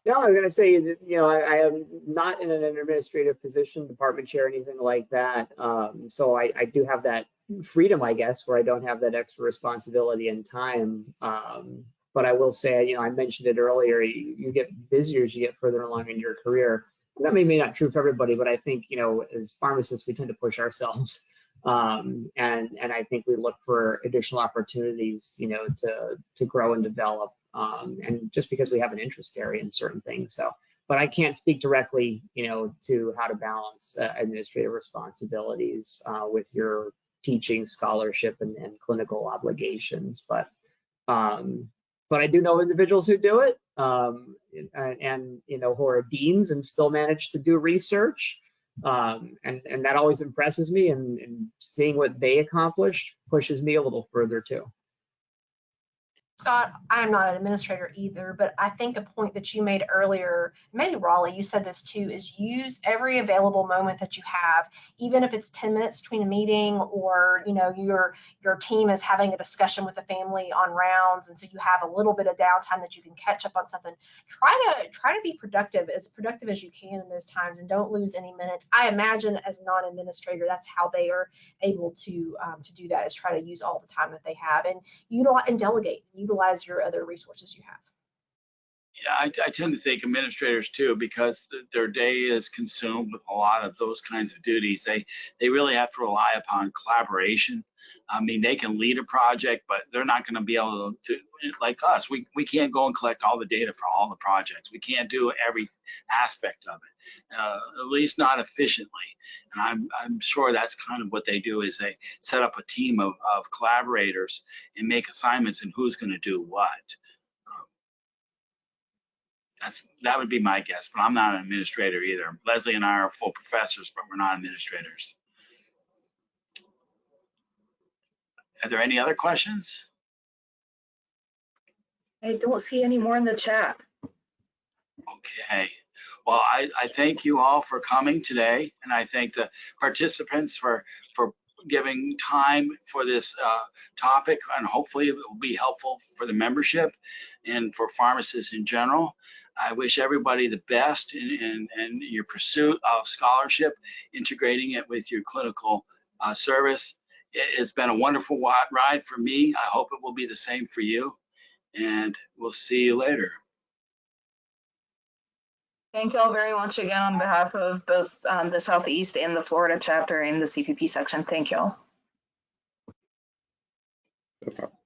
No, I was going to say that, I am not in an administrative position, department chair, anything like that. So I do have that freedom, I guess, where I don't have that extra responsibility and time. But I will say, you know, I mentioned it earlier, you get busier as you get further along in your career. And that may be not true for everybody, but I think, you know, as pharmacists, we tend to push ourselves. And I think we look for additional opportunities, you know, to grow and develop. And just because we have an interest area in certain things. So, but I can't speak directly, you know, to how to balance administrative responsibilities with your teaching, scholarship, and clinical obligations. But I do know individuals who do it, and you know, who are deans and still manage to do research, and that always impresses me. And seeing what they accomplished pushes me a little further too. Scott, I am not an administrator either, but I think a point that you made earlier, maybe Raleigh, you said this too, is use every available moment that you have, even if it's 10 minutes between a meeting, or you know, your team is having a discussion with the family on rounds, and so you have a little bit of downtime that you can catch up on something. Try to be productive as you can in those times, and don't lose any minutes. I imagine as a non-administrator, that's how they are able to do that, is try to use all the time that they have, and utilize and delegate. Utilize your other resources you have. Yeah, I tend to think administrators too, because their day is consumed with a lot of those kinds of duties. They really have to rely upon collaboration. I mean, they can lead a project, but they're not going to be able to, like us, we can't go and collect all the data for all the projects. We can't do every aspect of it, at least not efficiently. And I'm sure that's kind of what they do, is they set up a team of collaborators and make assignments and who's going to do what. That would be my guess, but I'm not an administrator either. Leslie and I are full professors, but we're not administrators. Are there any other questions? I don't see any more in the chat. Okay. Well, I thank you all for coming today, and I thank the participants for giving time for this topic, and hopefully it will be helpful for the membership and for pharmacists in general. I wish everybody the best in your pursuit of scholarship, integrating it with your clinical service. It's been a wonderful ride for me. I hope it will be the same for you, and we'll see you later. Thank you all very much again on behalf of both the Southeast and the Florida chapter in the CPP section. Thank you all. No problem.